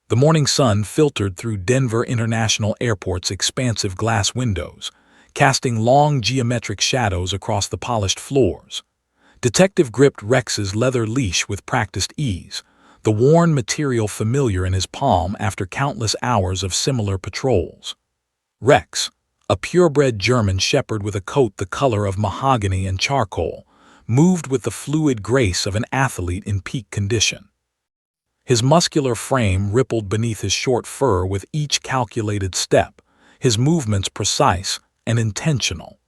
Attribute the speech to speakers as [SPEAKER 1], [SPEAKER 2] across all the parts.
[SPEAKER 1] The morning sun filtered through Denver International Airport's expansive glass windows, casting long geometric shadows across the polished floors. Detective gripped Rex's leather leash with practiced ease, the worn material familiar in his palm after countless hours of similar patrols. Rex, a purebred German shepherd with a coat the color of mahogany and charcoal, moved with the fluid grace of an athlete in peak condition. His muscular frame rippled beneath his short fur with each calculated step, his movements precise and intentional.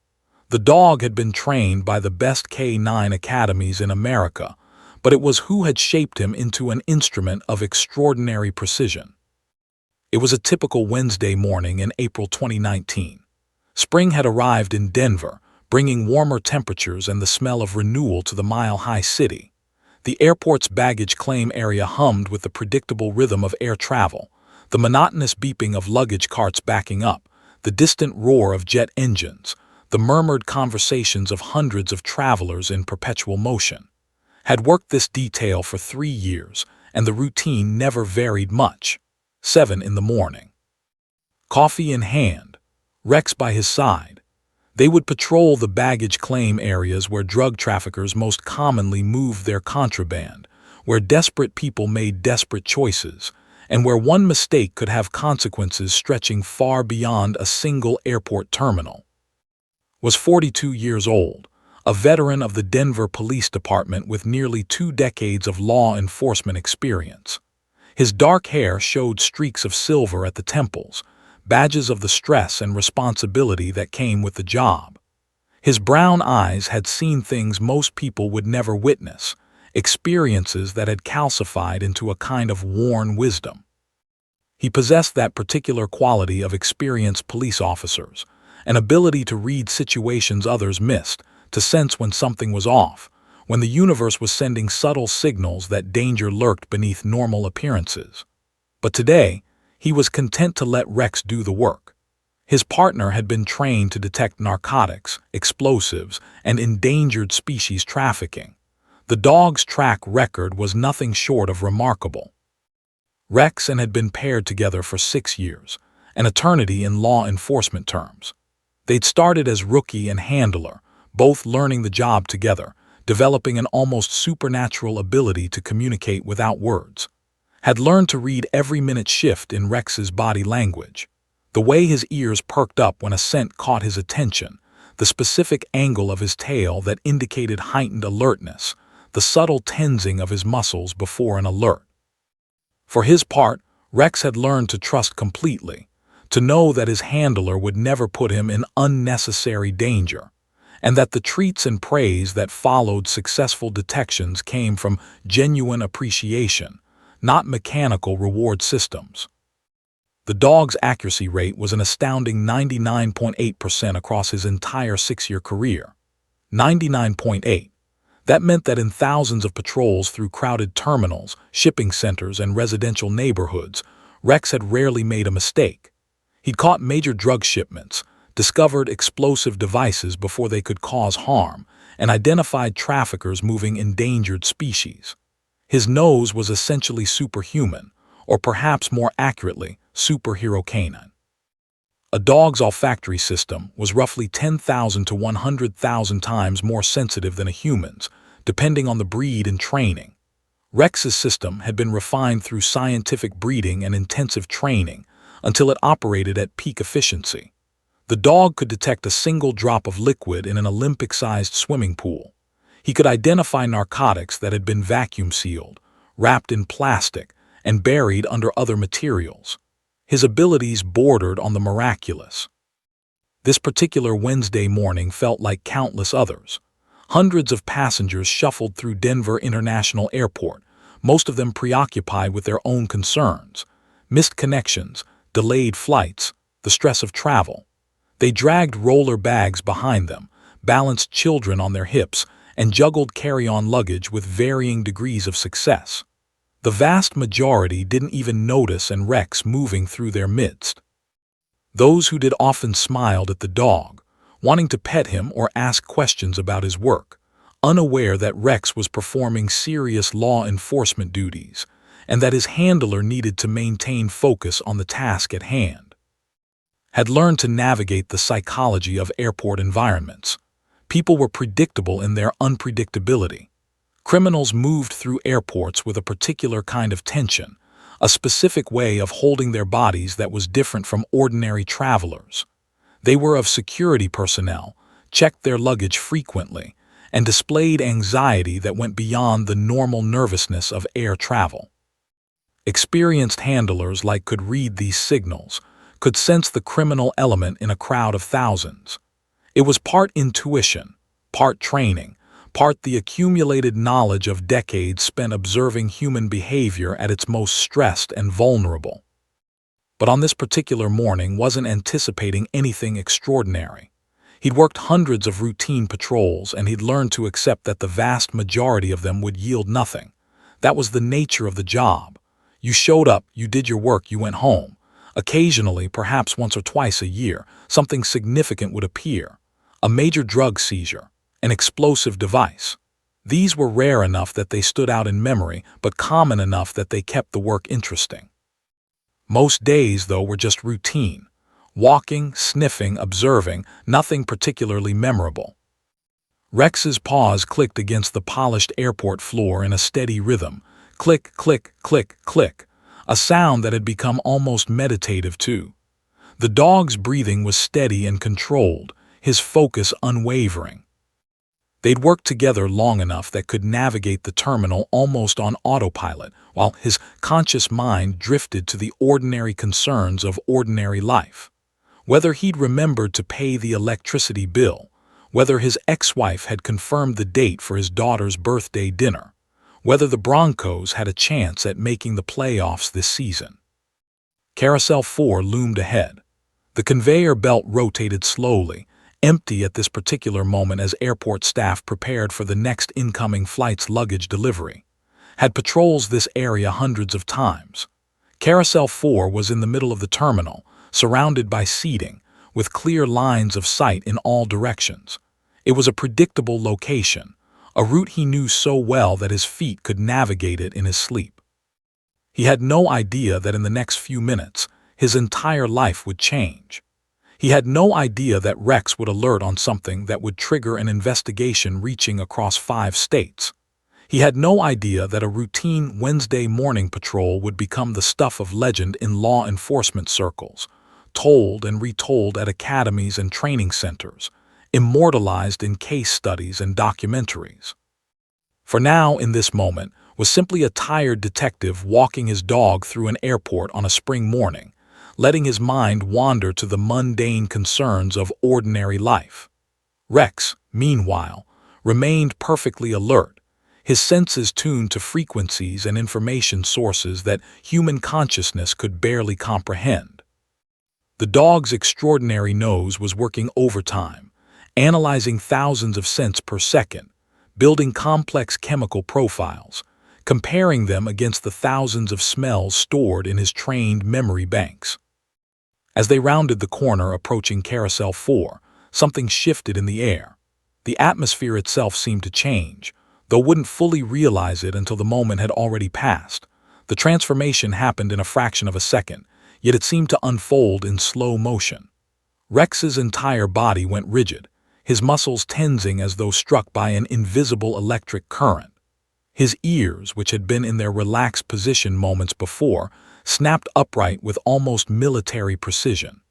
[SPEAKER 1] The dog had been trained by the best K9 academies in America, but it was who had shaped him into an instrument of extraordinary precision. It was a typical Wednesday morning in April 2019. Spring had arrived in Denver, bringing warmer temperatures and the smell of renewal to the mile-high city. The airport's baggage claim area hummed with the predictable rhythm of air travel, the monotonous beeping of luggage carts backing up, the distant roar of jet engines, the murmured conversations of hundreds of travelers in perpetual motion. Had worked this detail for 3 years, and the routine never varied much. 7 in the morning. Coffee in hand, Rex by his side. They would patrol the baggage claim areas where drug traffickers most commonly moved their contraband, where desperate people made desperate choices, and where one mistake could have consequences stretching far beyond a single airport terminal. Was 42 years old, a veteran of the Denver Police Department with nearly 2 decades of law enforcement experience. His dark hair showed streaks of silver at the temples, badges of the stress and responsibility that came with the job. His brown eyes had seen things most people would never witness, experiences that had calcified into a kind of worn wisdom. He possessed that particular quality of experienced police officers, an ability to read situations others missed, to sense when something was off, when the universe was sending subtle signals that danger lurked beneath normal appearances. But today, he was content to let Rex do the work. His partner had been trained to detect narcotics, explosives, and endangered species trafficking. The dog's track record was nothing short of remarkable. Rex had been paired together for 6 years, an eternity in law enforcement terms. They'd started as rookie and handler, both learning the job together, developing an almost supernatural ability to communicate without words. Had learned to read every minute shift in Rex's body language, the way his ears perked up when a scent caught his attention, the specific angle of his tail that indicated heightened alertness, the subtle tensing of his muscles before an alert. For his part, Rex had learned to trust completely, to know that his handler would never put him in unnecessary danger, and that the treats and praise that followed successful detections came from genuine appreciation, not mechanical reward systems. The dog's accuracy rate was an astounding 99.8% across his entire 6-year career. 99.8. That meant that in thousands of patrols through crowded terminals, shipping centers, and residential neighborhoods, Rex had rarely made a mistake. He'd caught major drug shipments, discovered explosive devices before they could cause harm, and identified traffickers moving endangered species. His nose was essentially superhuman, or perhaps more accurately, superhero canine. A dog's olfactory system was roughly 10,000 to 100,000 times more sensitive than a human's, depending on the breed and training. Rex's system had been refined through scientific breeding and intensive training until it operated at peak efficiency. The dog could detect a single drop of liquid in an Olympic-sized swimming pool. He could identify narcotics that had been vacuum-sealed, wrapped in plastic, and buried under other materials. His abilities bordered on the miraculous. This particular Wednesday morning felt like countless others. Hundreds of passengers shuffled through Denver International Airport, most of them preoccupied with their own concerns. Missed connections, delayed flights, the stress of travel. They dragged roller bags behind them, balanced children on their hips, and juggled carry-on luggage with varying degrees of success. The vast majority didn't even notice Rex moving through their midst. Those who did often smiled at the dog, wanting to pet him or ask questions about his work, unaware that Rex was performing serious law enforcement duties, and that his handler needed to maintain focus on the task at hand. Had learned to navigate the psychology of airport environments. People were predictable in their unpredictability. Criminals moved through airports with a particular kind of tension, a specific way of holding their bodies that was different from ordinary travelers. They were of security personnel, checked their luggage frequently, and displayed anxiety that went beyond the normal nervousness of air travel. Experienced handlers could read these signals, could sense the criminal element in a crowd of thousands. It was part intuition, part training, part the accumulated knowledge of decades spent observing human behavior at its most stressed and vulnerable. But on this particular morning wasn't anticipating anything extraordinary. He'd worked hundreds of routine patrols, and he'd learned to accept that the vast majority of them would yield nothing. That was the nature of the job. You showed up, you did your work, you went home. Occasionally, perhaps once or twice a year, something significant would appear. A major drug seizure, an explosive device. These were rare enough that they stood out in memory, but common enough that they kept the work interesting. Most days, though, were just routine. Walking, sniffing, observing, nothing particularly memorable. Rex's paws clicked against the polished airport floor in a steady rhythm. Click, click, click, click. A sound that had become almost meditative, too. The dog's breathing was steady and controlled, his focus unwavering. They'd worked together long enough that could navigate the terminal almost on autopilot, while his conscious mind drifted to the ordinary concerns of ordinary life. Whether he'd remembered to pay the electricity bill, whether his ex-wife had confirmed the date for his daughter's birthday dinner, whether the Broncos had a chance at making the playoffs this season. Carousel 4 loomed ahead. The conveyor belt rotated slowly, empty at this particular moment as airport staff prepared for the next incoming flight's luggage delivery. Had patrols this area hundreds of times. Carousel 4 was in the middle of the terminal, surrounded by seating, with clear lines of sight in all directions. It was a predictable location, a route he knew so well that his feet could navigate it in his sleep. He had no idea that in the next few minutes, his entire life would change. He had no idea that Rex would alert on something that would trigger an investigation reaching across 5 states. He had no idea that a routine Wednesday morning patrol would become the stuff of legend in law enforcement circles, told and retold at academies and training centers, immortalized in case studies and documentaries. For now, in this moment, was simply a tired detective walking his dog through an airport on a spring morning, letting his mind wander to the mundane concerns of ordinary life. Rex, meanwhile, remained perfectly alert, his senses tuned to frequencies and information sources that human consciousness could barely comprehend. The dog's extraordinary nose was working overtime, analyzing thousands of scents per second, building complex chemical profiles, comparing them against the thousands of smells stored in his trained memory banks. As they rounded the corner approaching Carousel 4, something shifted in the air. The atmosphere itself seemed to change, though wouldn't fully realize it until the moment had already passed. The transformation happened in a fraction of a second, yet it seemed to unfold in slow motion. Rex's entire body went rigid, his muscles tensing as though struck by an invisible electric current. His ears, which had been in their relaxed position moments before, snapped upright with almost military precision.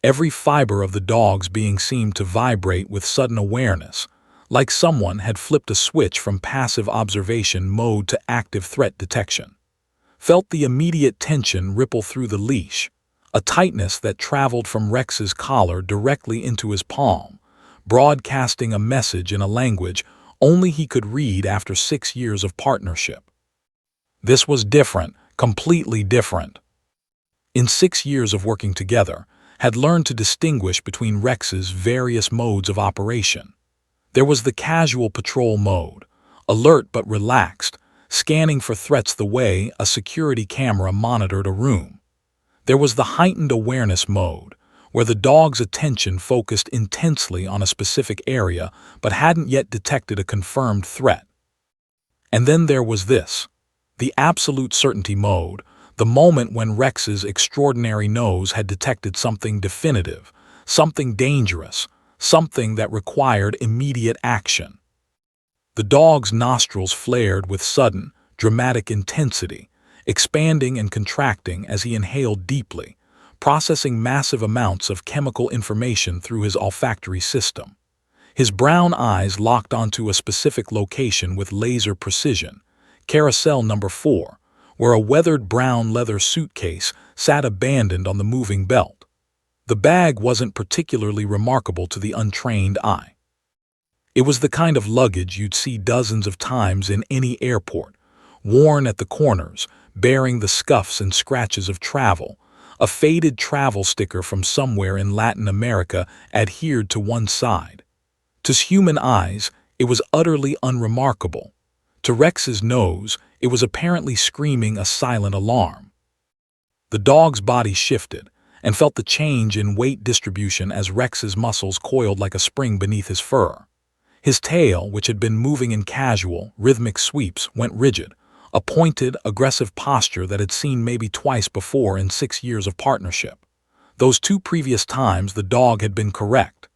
[SPEAKER 1] Every fiber of the dog's being seemed to vibrate with sudden awareness, like someone had flipped a switch from passive observation mode to active threat detection. Felt the immediate tension ripple through the leash, a tightness that traveled from Rex's collar directly into his palm, broadcasting a message in a language only he could read after 6 years of partnership. This was different, completely different. In 6 years of working together, had learned to distinguish between Rex's various modes of operation. There was the casual patrol mode, alert but relaxed, scanning for threats the way a security camera monitored a room. There was the heightened awareness mode, where the dog's attention focused intensely on a specific area but hadn't yet detected a confirmed threat. And then there was this, The absolute certainty mode, the moment when Rex's extraordinary nose had detected something definitive, something dangerous, something that required immediate action. The dog's nostrils flared with sudden, dramatic intensity, expanding and contracting as he inhaled deeply, processing massive amounts of chemical information through his olfactory system. His brown eyes locked onto a specific location with laser precision, carousel number 4, where a weathered brown leather suitcase sat abandoned on the moving belt. The bag wasn't particularly remarkable to the untrained eye. It was the kind of luggage you'd see dozens of times in any airport, worn at the corners, bearing the scuffs and scratches of travel. A faded travel sticker from somewhere in Latin America adhered to one side. To human eyes, it was utterly unremarkable. To Rex's nose, it was apparently screaming a silent alarm. The dog's body shifted and felt the change in weight distribution as Rex's muscles coiled like a spring beneath his fur. His tail, which had been moving in casual, rhythmic sweeps, went rigid, a pointed, aggressive posture that had seen maybe twice before in 6 years of partnership. Those 2 previous times the dog had been correct.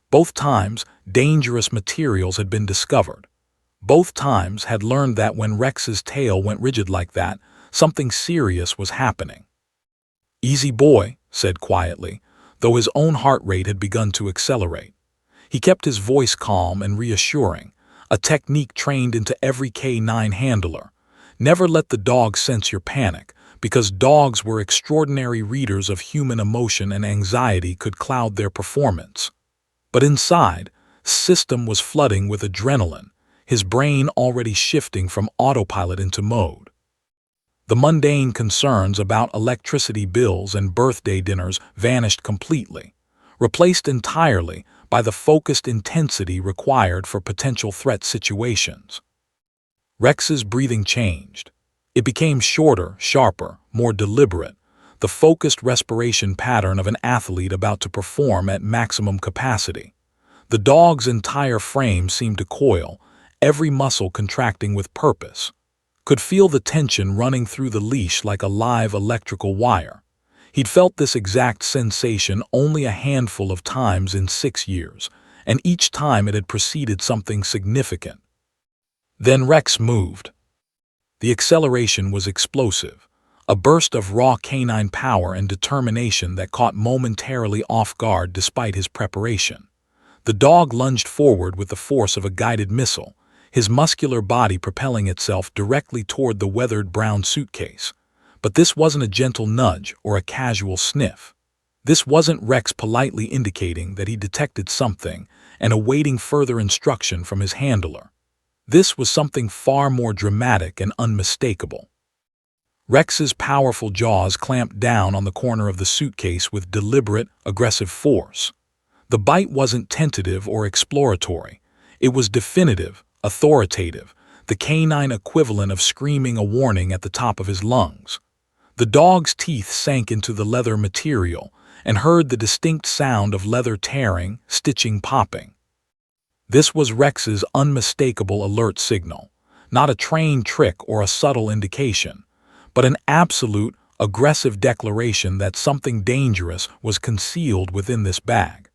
[SPEAKER 1] Both times, dangerous materials had been discovered. Both times had learned that when Rex's tail went rigid like that, something serious was happening. "Easy boy," said quietly, though his own heart rate had begun to accelerate. He kept his voice calm and reassuring, a technique trained into every K9 handler. Never let the dog sense your panic, because dogs were extraordinary readers of human emotion and anxiety could cloud their performance. But inside, system was flooding with adrenaline, his brain already shifting from autopilot into mode. The mundane concerns about electricity bills and birthday dinners vanished completely, replaced entirely by the focused intensity required for potential threat situations. Rex's breathing changed. It became shorter, sharper, more deliberate, the focused respiration pattern of an athlete about to perform at maximum capacity. The dog's entire frame seemed to coil, every muscle contracting with purpose. Could feel the tension running through the leash like a live electrical wire. He'd felt this exact sensation only a handful of times in 6 years, and each time it had preceded something significant. Then Rex moved. The acceleration was explosive, a burst of raw canine power and determination that caught momentarily off guard despite his preparation. The dog lunged forward with the force of a guided missile, his muscular body propelling itself directly toward the weathered brown suitcase. But this wasn't a gentle nudge or a casual sniff. This wasn't Rex politely indicating that he detected something and awaiting further instruction from his handler. This was something far more dramatic and unmistakable. Rex's powerful jaws clamped down on the corner of the suitcase with deliberate, aggressive force. The bite wasn't tentative or exploratory. It was definitive, authoritative, the canine equivalent of screaming a warning at the top of his lungs. The dog's teeth sank into the leather material and heard the distinct sound of leather tearing, stitching popping. This was Rex's unmistakable alert signal, not a trained trick or a subtle indication, but an absolute, aggressive declaration that something dangerous was concealed within this bag.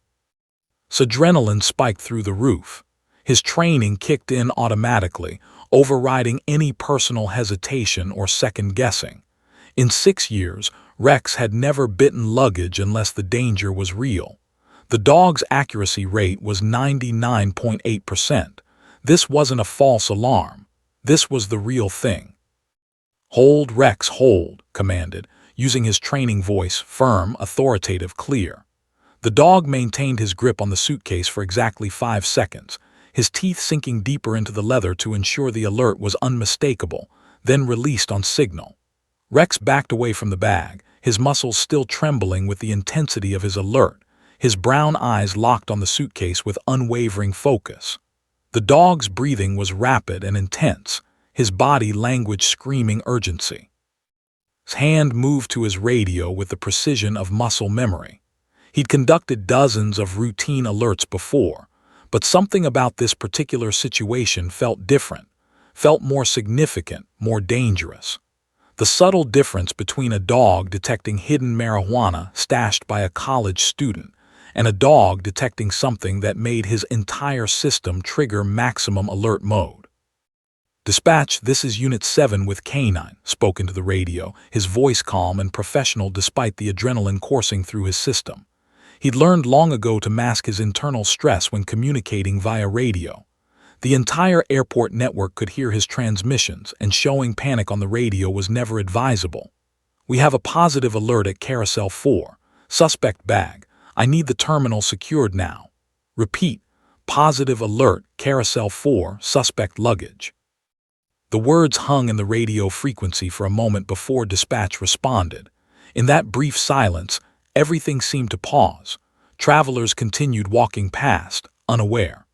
[SPEAKER 1] Adrenaline spiked through the roof. His training kicked in automatically, overriding any personal hesitation or second-guessing. In 6 years, Rex had never bitten luggage unless the danger was real. The dog's accuracy rate was 99.8%. This wasn't a false alarm. This was the real thing. "Hold, Rex, hold," commanded, using his training voice, firm, authoritative, clear. The dog maintained his grip on the suitcase for exactly 5 seconds, his teeth sinking deeper into the leather to ensure the alert was unmistakable, then released on signal. Rex backed away from the bag, his muscles still trembling with the intensity of his alert, his brown eyes locked on the suitcase with unwavering focus. The dog's breathing was rapid and intense, his body language screaming urgency. His hand moved to his radio with the precision of muscle memory. He'd conducted dozens of routine alerts before, but something about this particular situation felt different, felt more significant, more dangerous. The subtle difference between a dog detecting hidden marijuana stashed by a college student and a dog detecting something that made his entire system trigger maximum alert mode. "Dispatch, this is Unit 7 with K9, spoke into the radio, his voice calm and professional despite the adrenaline coursing through his system. He'd learned long ago to mask his internal stress when communicating via radio. The entire airport network could hear his transmissions, and showing panic on the radio was never advisable. "We have a positive alert at Carousel 4. Suspect bag. I need the terminal secured now. Repeat, positive alert, Carousel 4, suspect luggage." The words hung in the radio frequency for a moment before dispatch responded. In that brief silence, everything seemed to pause. Travelers continued walking past, unaware.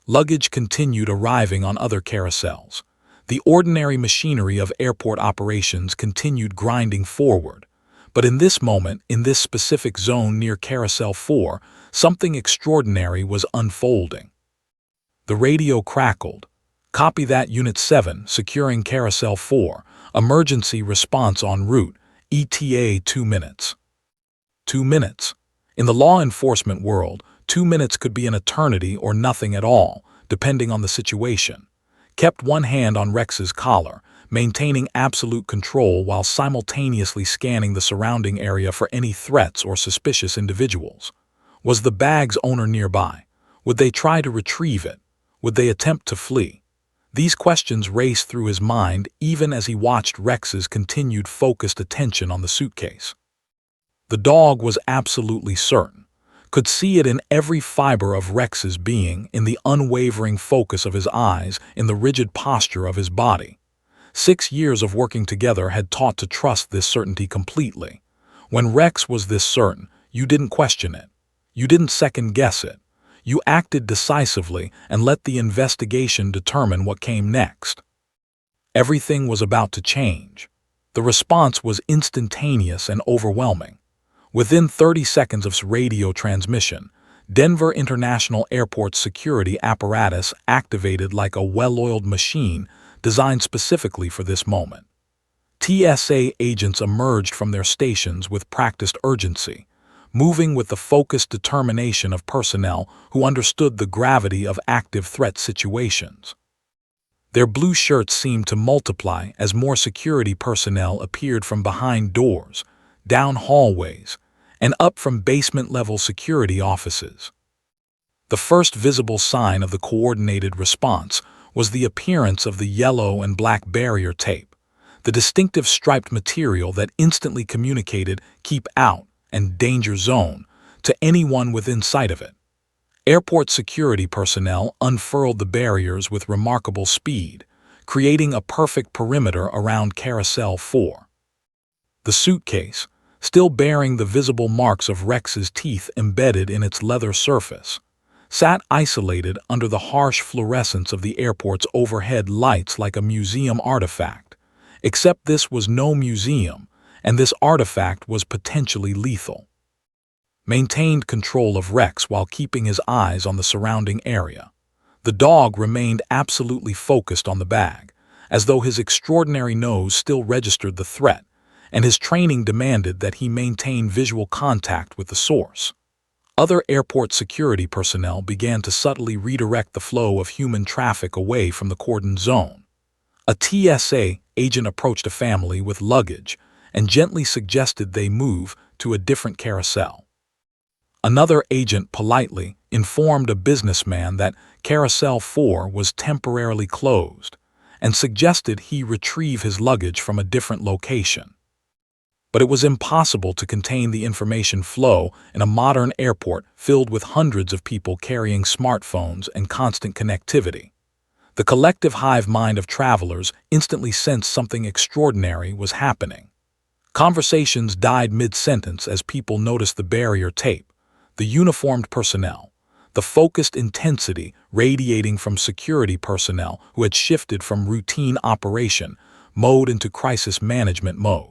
[SPEAKER 1] Luggage continued arriving on other carousels. The ordinary machinery of airport operations continued grinding forward. But in this moment, in this specific zone near Carousel 4, something extraordinary was unfolding. The radio crackled. "Copy that, Unit 7, securing Carousel 4. Emergency response en route. ETA 2 minutes." 2 minutes. In the law enforcement world, 2 minutes could be an eternity or nothing at all, depending on the situation. Kept one hand on Rex's collar, maintaining absolute control while simultaneously scanning the surrounding area for any threats or suspicious individuals. Was the bag's owner nearby? Would they try to retrieve it? Would they attempt to flee? These questions raced through his mind even as he watched Rex's continued focused attention on the suitcase. The dog was absolutely certain, could see it in every fiber of Rex's being, in the unwavering focus of his eyes, in the rigid posture of his body. 6 years of working together had taught to trust this certainty completely. When Rex was this certain, you didn't question it. You didn't second-guess it. You acted decisively and let the investigation determine what came next. Everything was about to change. The response was instantaneous and overwhelming. Within 30 seconds of radio transmission, Denver International Airport's security apparatus activated like a well-oiled machine designed specifically for this moment. TSA agents emerged from their stations with practiced urgency, moving with the focused determination of personnel who understood the gravity of active threat situations. Their blue shirts seemed to multiply as more security personnel appeared from behind doors, down hallways, and up from basement-level security offices. The first visible sign of the coordinated response was the appearance of the yellow and black barrier tape, the distinctive striped material that instantly communicated "keep out" and "danger zone" to anyone within sight of it. Airport security personnel unfurled the barriers with remarkable speed, creating a perfect perimeter around Carousel 4. The suitcase, still bearing the visible marks of Rex's teeth embedded in its leather surface, sat isolated under the harsh fluorescence of the airport's overhead lights like a museum artifact, except this was no museum, and this artifact was potentially lethal. Maintained control of Rex while keeping his eyes on the surrounding area. The dog remained absolutely focused on the bag, as though his extraordinary nose still registered the threat, and his training demanded that he maintain visual contact with the source. Other airport security personnel began to subtly redirect the flow of human traffic away from the cordon zone. A TSA agent approached a family with luggage and gently suggested they move to a different carousel. Another agent politely informed a businessman that Carousel 4 was temporarily closed and suggested he retrieve his luggage from a different location. But it was impossible to contain the information flow in a modern airport filled with hundreds of people carrying smartphones and constant connectivity. The collective hive mind of travelers instantly sensed something extraordinary was happening. Conversations died mid-sentence as people noticed the barrier tape, the uniformed personnel, the focused intensity radiating from security personnel who had shifted from routine operation mode into crisis management mode.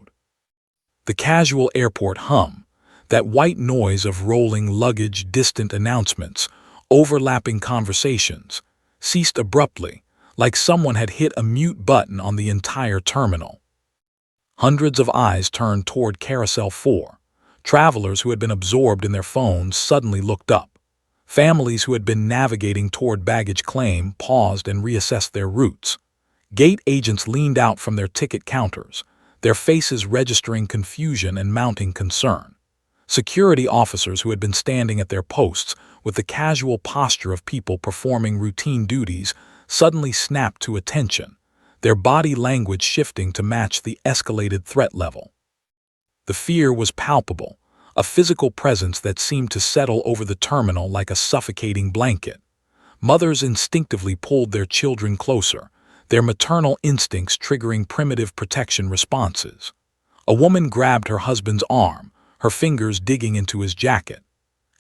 [SPEAKER 1] The casual airport hum, that white noise of rolling luggage, distant announcements, overlapping conversations, ceased abruptly, like someone had hit a mute button on the entire terminal. Hundreds of eyes turned toward Carousel 4. Travelers who had been absorbed in their phones suddenly looked up. Families who had been navigating toward baggage claim paused and reassessed their routes. Gate agents leaned out from their ticket counters, their faces registering confusion and mounting concern. Security officers who had been standing at their posts with the casual posture of people performing routine duties suddenly snapped to attention, their body language shifting to match the escalated threat level. The fear was palpable, a physical presence that seemed to settle over the terminal like a suffocating blanket. Mothers instinctively pulled their children closer, their maternal instincts triggering primitive protection responses. A woman grabbed her husband's arm, her fingers digging into his jacket.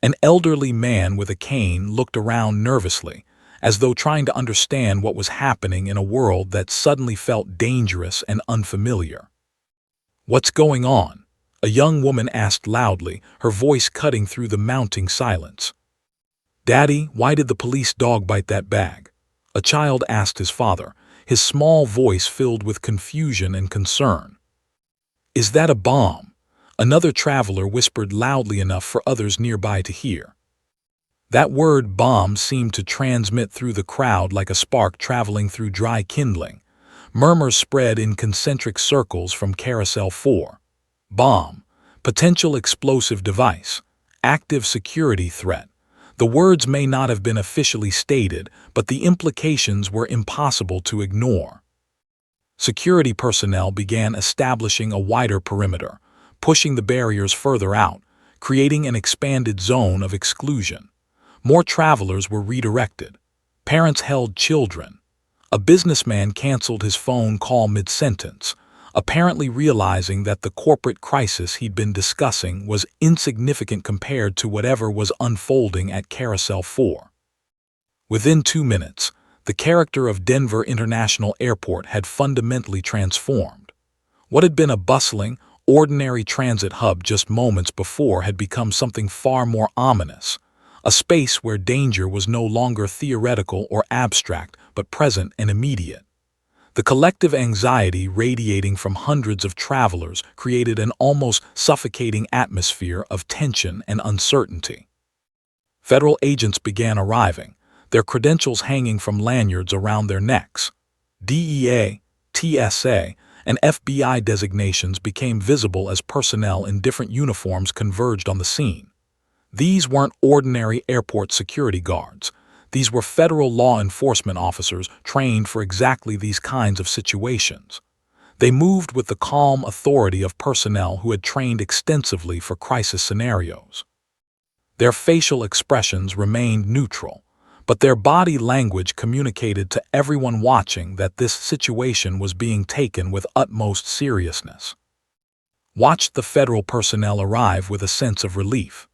[SPEAKER 1] An elderly man with a cane looked around nervously, as though trying to understand what was happening in a world that suddenly felt dangerous and unfamiliar. "What's going on?" a young woman asked loudly, her voice cutting through the mounting silence. "Daddy, why did the police dog bite that bag?" a child asked his father, his small voice filled with confusion and concern. "Is that a bomb?" another traveler whispered loudly enough for others nearby to hear. That word bomb seemed to transmit through the crowd like a spark traveling through dry kindling. Murmurs spread in concentric circles from Carousel 4. Bomb, potential explosive device, active security threat. The words may not have been officially stated, but the implications were impossible to ignore. Security personnel began establishing a wider perimeter, pushing the barriers further out, creating an expanded zone of exclusion. More travelers were redirected. Parents held children. A businessman canceled his phone call mid-sentence, apparently realizing that the corporate crisis he'd been discussing was insignificant compared to whatever was unfolding at Carousel 4. Within 2 minutes, the character of Denver International Airport had fundamentally transformed. What had been a bustling, ordinary transit hub just moments before had become something far more ominous, a space where danger was no longer theoretical or abstract, but present and immediate. The collective anxiety radiating from hundreds of travelers created an almost suffocating atmosphere of tension and uncertainty. Federal agents began arriving, their credentials hanging from lanyards around their necks. DEA, TSA, and FBI designations became visible as personnel in different uniforms converged on the scene. These weren't ordinary airport security guards. These were federal law enforcement officers trained for exactly these kinds of situations. They moved with the calm authority of personnel who had trained extensively for crisis scenarios. Their facial expressions remained neutral, but their body language communicated to everyone watching that this situation was being taken with utmost seriousness. Watched the federal personnel arrive with a sense of relief.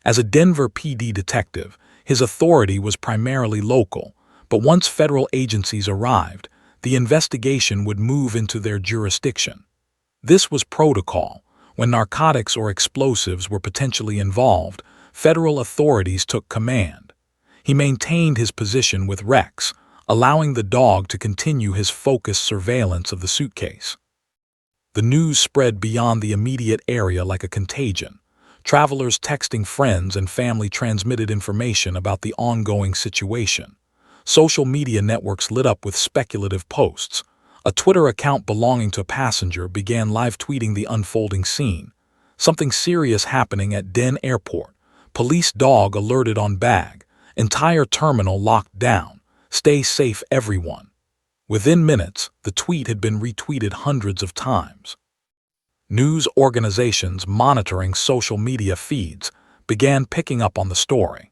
[SPEAKER 1] As a Denver PD detective, his authority was primarily local, but once federal agencies arrived, the investigation would move into their jurisdiction. This was protocol. When narcotics or explosives were potentially involved, federal authorities took command. He maintained his position with Rex, allowing the dog to continue his focused surveillance of the suitcase. The news spread beyond the immediate area like a contagion. Travelers texting friends and family transmitted information about the ongoing situation. Social media networks lit up with speculative posts. A Twitter account belonging to a passenger began live tweeting the unfolding scene. Something serious happening at Den Airport. Police dog alerted on bag. Entire terminal locked down. Stay safe, everyone. Within minutes, the tweet had been retweeted hundreds of times. News organizations monitoring social media feeds began picking up on the story.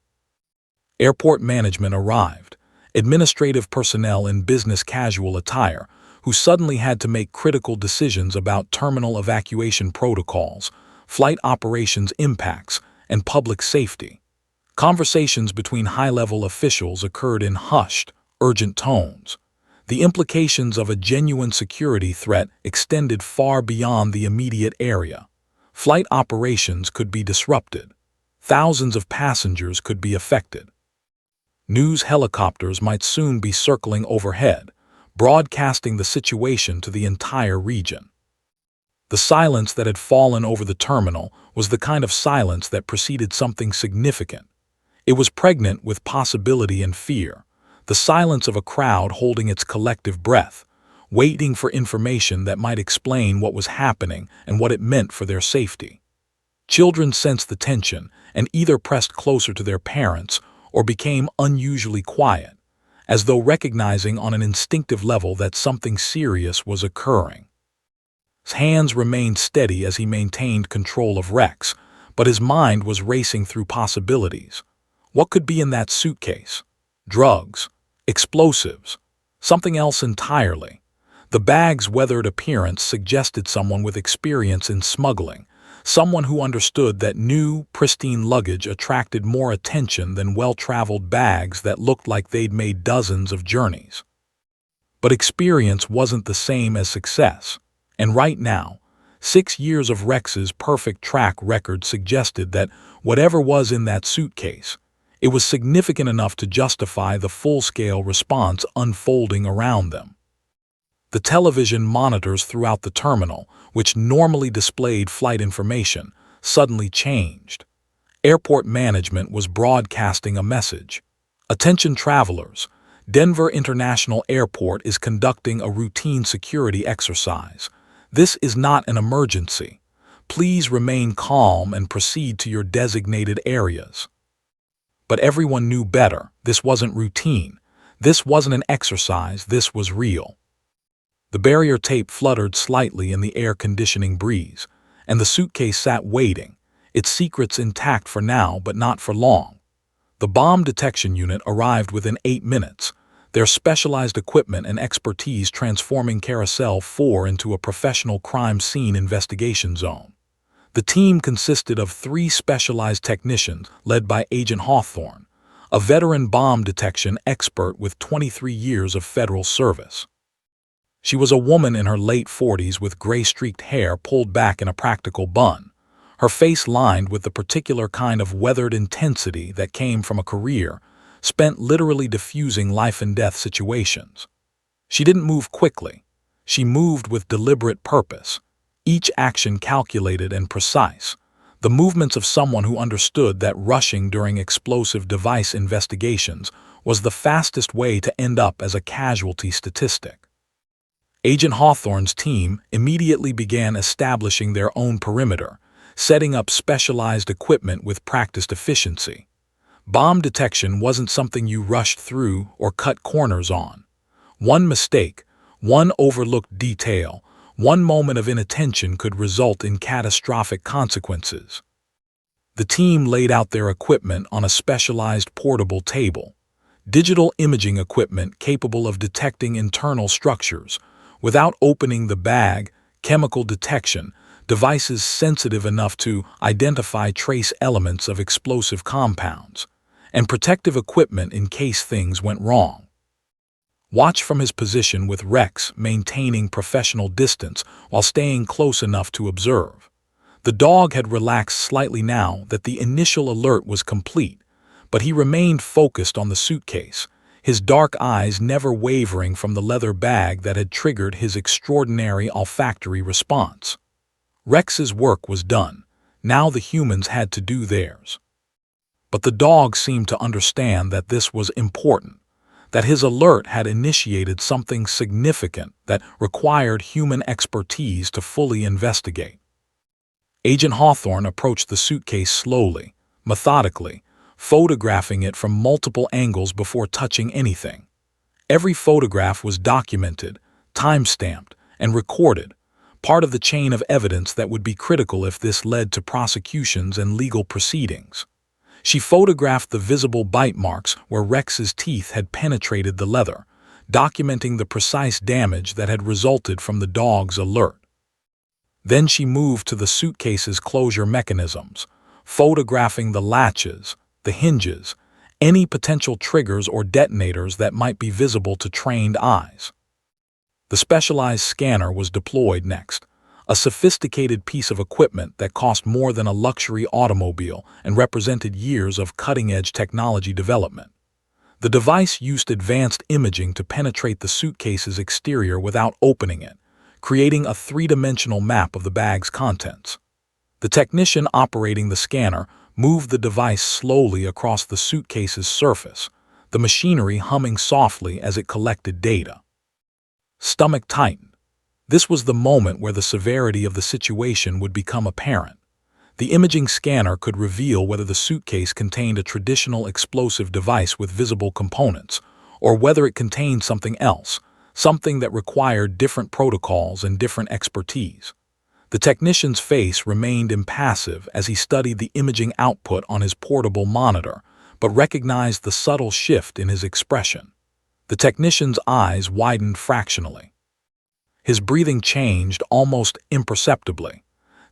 [SPEAKER 1] Airport management arrived, administrative personnel in business casual attire who suddenly had to make critical decisions about terminal evacuation protocols, flight operations impacts, and public safety. Conversations between high-level officials occurred in hushed, urgent tones. The implications of a genuine security threat extended far beyond the immediate area. Flight operations could be disrupted. Thousands of passengers could be affected. News helicopters might soon be circling overhead, broadcasting the situation to the entire region. The silence that had fallen over the terminal was the kind of silence that preceded something significant. It was pregnant with possibility and fear, the silence of a crowd holding its collective breath, waiting for information that might explain what was happening and what it meant for their safety. Children sensed the tension and either pressed closer to their parents or became unusually quiet, as though recognizing on an instinctive level that something serious was occurring. His hands remained steady as he maintained control of Rex, but his mind was racing through possibilities. What could be in that suitcase? Drugs, explosives, something else entirely. The bag's weathered appearance suggested someone with experience in smuggling, someone who understood that new, pristine luggage attracted more attention than well-traveled bags that looked like they'd made dozens of journeys. But experience wasn't the same as success, and right now, 6 years of Rex's perfect track record suggested that whatever was in that suitcase, it was significant enough to justify the full-scale response unfolding around them. The television monitors throughout the terminal, which normally displayed flight information, suddenly changed. Airport management was broadcasting a message. Attention travelers, Denver International Airport is conducting a routine security exercise. This is not an emergency. Please remain calm and proceed to your designated areas. But everyone knew better. This wasn't routine. This wasn't an exercise. This was real. The barrier tape fluttered slightly in the air conditioning breeze, and the suitcase sat waiting, its secrets intact for now but not for long. The bomb detection unit arrived within 8 minutes, their specialized equipment and expertise transforming Carousel 4 into a professional crime scene investigation zone. The team consisted of 3 specialized technicians led by Agent Hawthorne, a veteran bomb detection expert with 23 years of federal service. She was a woman in her late 40s with gray-streaked hair pulled back in a practical bun, her face lined with the particular kind of weathered intensity that came from a career spent literally diffusing life-and-death situations. She didn't move quickly. She moved with deliberate purpose, each action calculated and precise, the movements of someone who understood that rushing during explosive device investigations was the fastest way to end up as a casualty statistic. Agent Hawthorne's team immediately began establishing their own perimeter, setting up specialized equipment with practiced efficiency. Bomb detection wasn't something you rushed through or cut corners on. One mistake, one overlooked detail, one moment of inattention could result in catastrophic consequences. The team laid out their equipment on a specialized portable table, digital imaging equipment capable of detecting internal structures, without opening the bag, chemical detection, devices sensitive enough to identify trace elements of explosive compounds, and protective equipment in case things went wrong. Watch from his position with Rex maintaining professional distance while staying close enough to observe. The dog had relaxed slightly now that the initial alert was complete, but he remained focused on the suitcase, his dark eyes never wavering from the leather bag that had triggered his extraordinary olfactory response. Rex's work was done. Now the humans had to do theirs. But the dog seemed to understand that this was important, that his alert had initiated something significant that required human expertise to fully investigate. Agent Hawthorne approached the suitcase slowly, methodically, photographing it from multiple angles before touching anything. Every photograph was documented, time-stamped, and recorded, part of the chain of evidence that would be critical if this led to prosecutions and legal proceedings. She photographed the visible bite marks where Rex's teeth had penetrated the leather, documenting the precise damage that had resulted from the dog's alert. Then she moved to the suitcase's closure mechanisms, photographing the latches, the hinges, any potential triggers or detonators that might be visible to trained eyes. The specialized scanner was deployed next, a sophisticated piece of equipment that cost more than a luxury automobile and represented years of cutting-edge technology development. The device used advanced imaging to penetrate the suitcase's exterior without opening it, creating a three-dimensional map of the bag's contents. The technician operating the scanner moved the device slowly across the suitcase's surface, the machinery humming softly as it collected data. Stomach tightened. This was the moment where the severity of the situation would become apparent. The imaging scanner could reveal whether the suitcase contained a traditional explosive device with visible components, or whether it contained something else, something that required different protocols and different expertise. The technician's face remained impassive as he studied the imaging output on his portable monitor, but recognized the subtle shift in his expression. The technician's eyes widened fractionally. His breathing changed almost imperceptibly.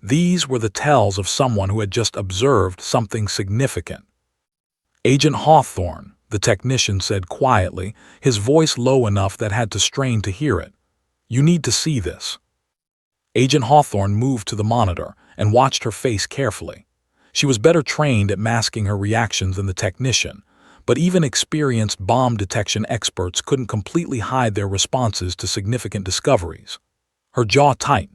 [SPEAKER 1] These were the tells of someone who had just observed something significant. "Agent Hawthorne," the technician said quietly, his voice low enough that had to strain to hear it. "You need to see this." Agent Hawthorne moved to the monitor and watched her face carefully. She was better trained at masking her reactions than the technician, but even experienced bomb detection experts couldn't completely hide their responses to significant discoveries. Her jaw tightened.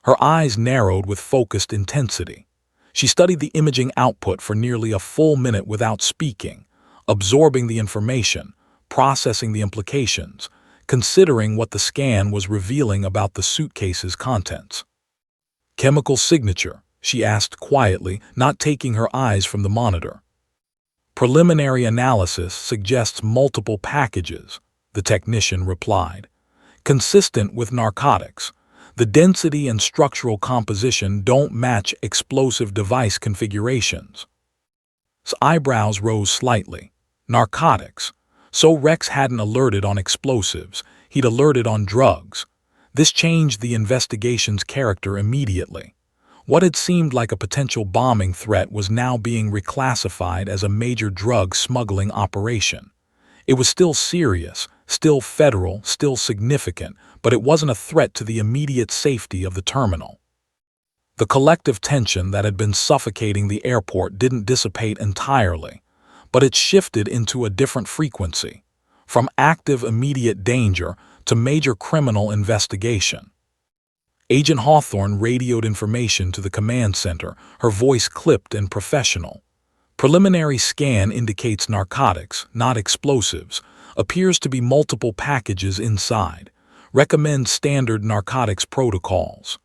[SPEAKER 1] Her eyes narrowed with focused intensity. She studied the imaging output for nearly a full minute without speaking, absorbing the information, processing the implications, considering what the scan was revealing about the suitcase's contents. "Chemical signature," she asked quietly, not taking her eyes from the monitor. "Preliminary analysis suggests multiple packages," the technician replied. "Consistent with narcotics. The density and structural composition don't match explosive device configurations." His eyebrows rose slightly. Narcotics. So Rex hadn't alerted on explosives, he'd alerted on drugs. This changed the investigation's character immediately. What had seemed like a potential bombing threat was now being reclassified as a major drug smuggling operation. It was still serious, still federal, still significant, but it wasn't a threat to the immediate safety of the terminal. The collective tension that had been suffocating the airport didn't dissipate entirely, but it shifted into a different frequency, from active immediate danger to major criminal investigation. Agent Hawthorne radioed information to the command center, her voice clipped and professional. "Preliminary scan indicates narcotics, not explosives. Appears to be multiple packages inside. Recommends standard narcotics protocols."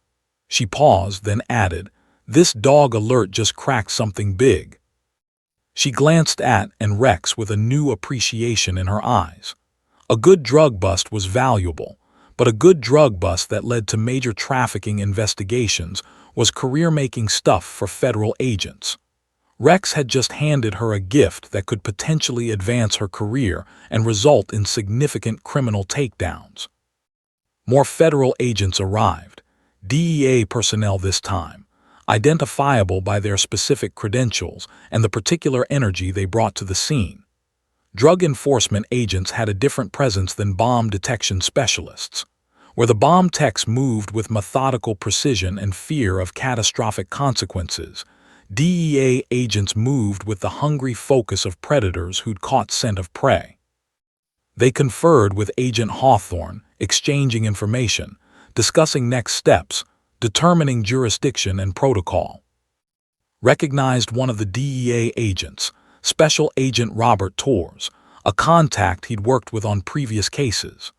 [SPEAKER 1] She paused, then added, "This dog alert just cracked something big." She glanced at and Rex with a new appreciation in her eyes. A good drug bust was valuable, but a good drug bust that led to major trafficking investigations was career-making stuff for federal agents. Rex had just handed her a gift that could potentially advance her career and result in significant criminal takedowns. More federal agents arrived, DEA personnel this time, identifiable by their specific credentials and the particular energy they brought to the scene. Drug enforcement agents had a different presence than bomb detection specialists. Where the bomb techs moved with methodical precision and fear of catastrophic consequences, DEA agents moved with the hungry focus of predators who'd caught scent of prey. They conferred with Agent Hawthorne, exchanging information, discussing next steps, determining jurisdiction and protocol. Recognized one of the DEA agents, Special Agent Robert Torres, a contact he'd worked with on previous cases.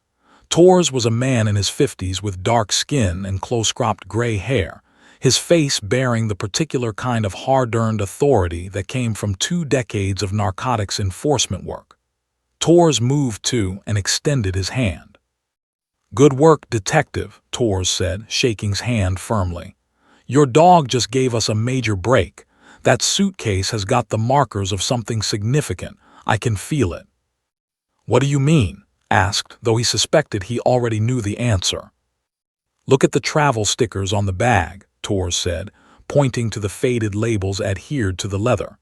[SPEAKER 1] Torres was a man in his 50s with dark skin and close-cropped gray hair, his face bearing the particular kind of hard-earned authority that came from 2 decades of narcotics enforcement work. Torres moved to and extended his hand. "Good work, Detective," Torres said, shaking his hand firmly. "Your dog just gave us a major break. That suitcase has got the markers of something significant. I can feel it." "What do you mean?" asked, though he suspected he already knew the answer. "Look at the travel stickers on the bag," Torres said, pointing to the faded labels adhered to the leather.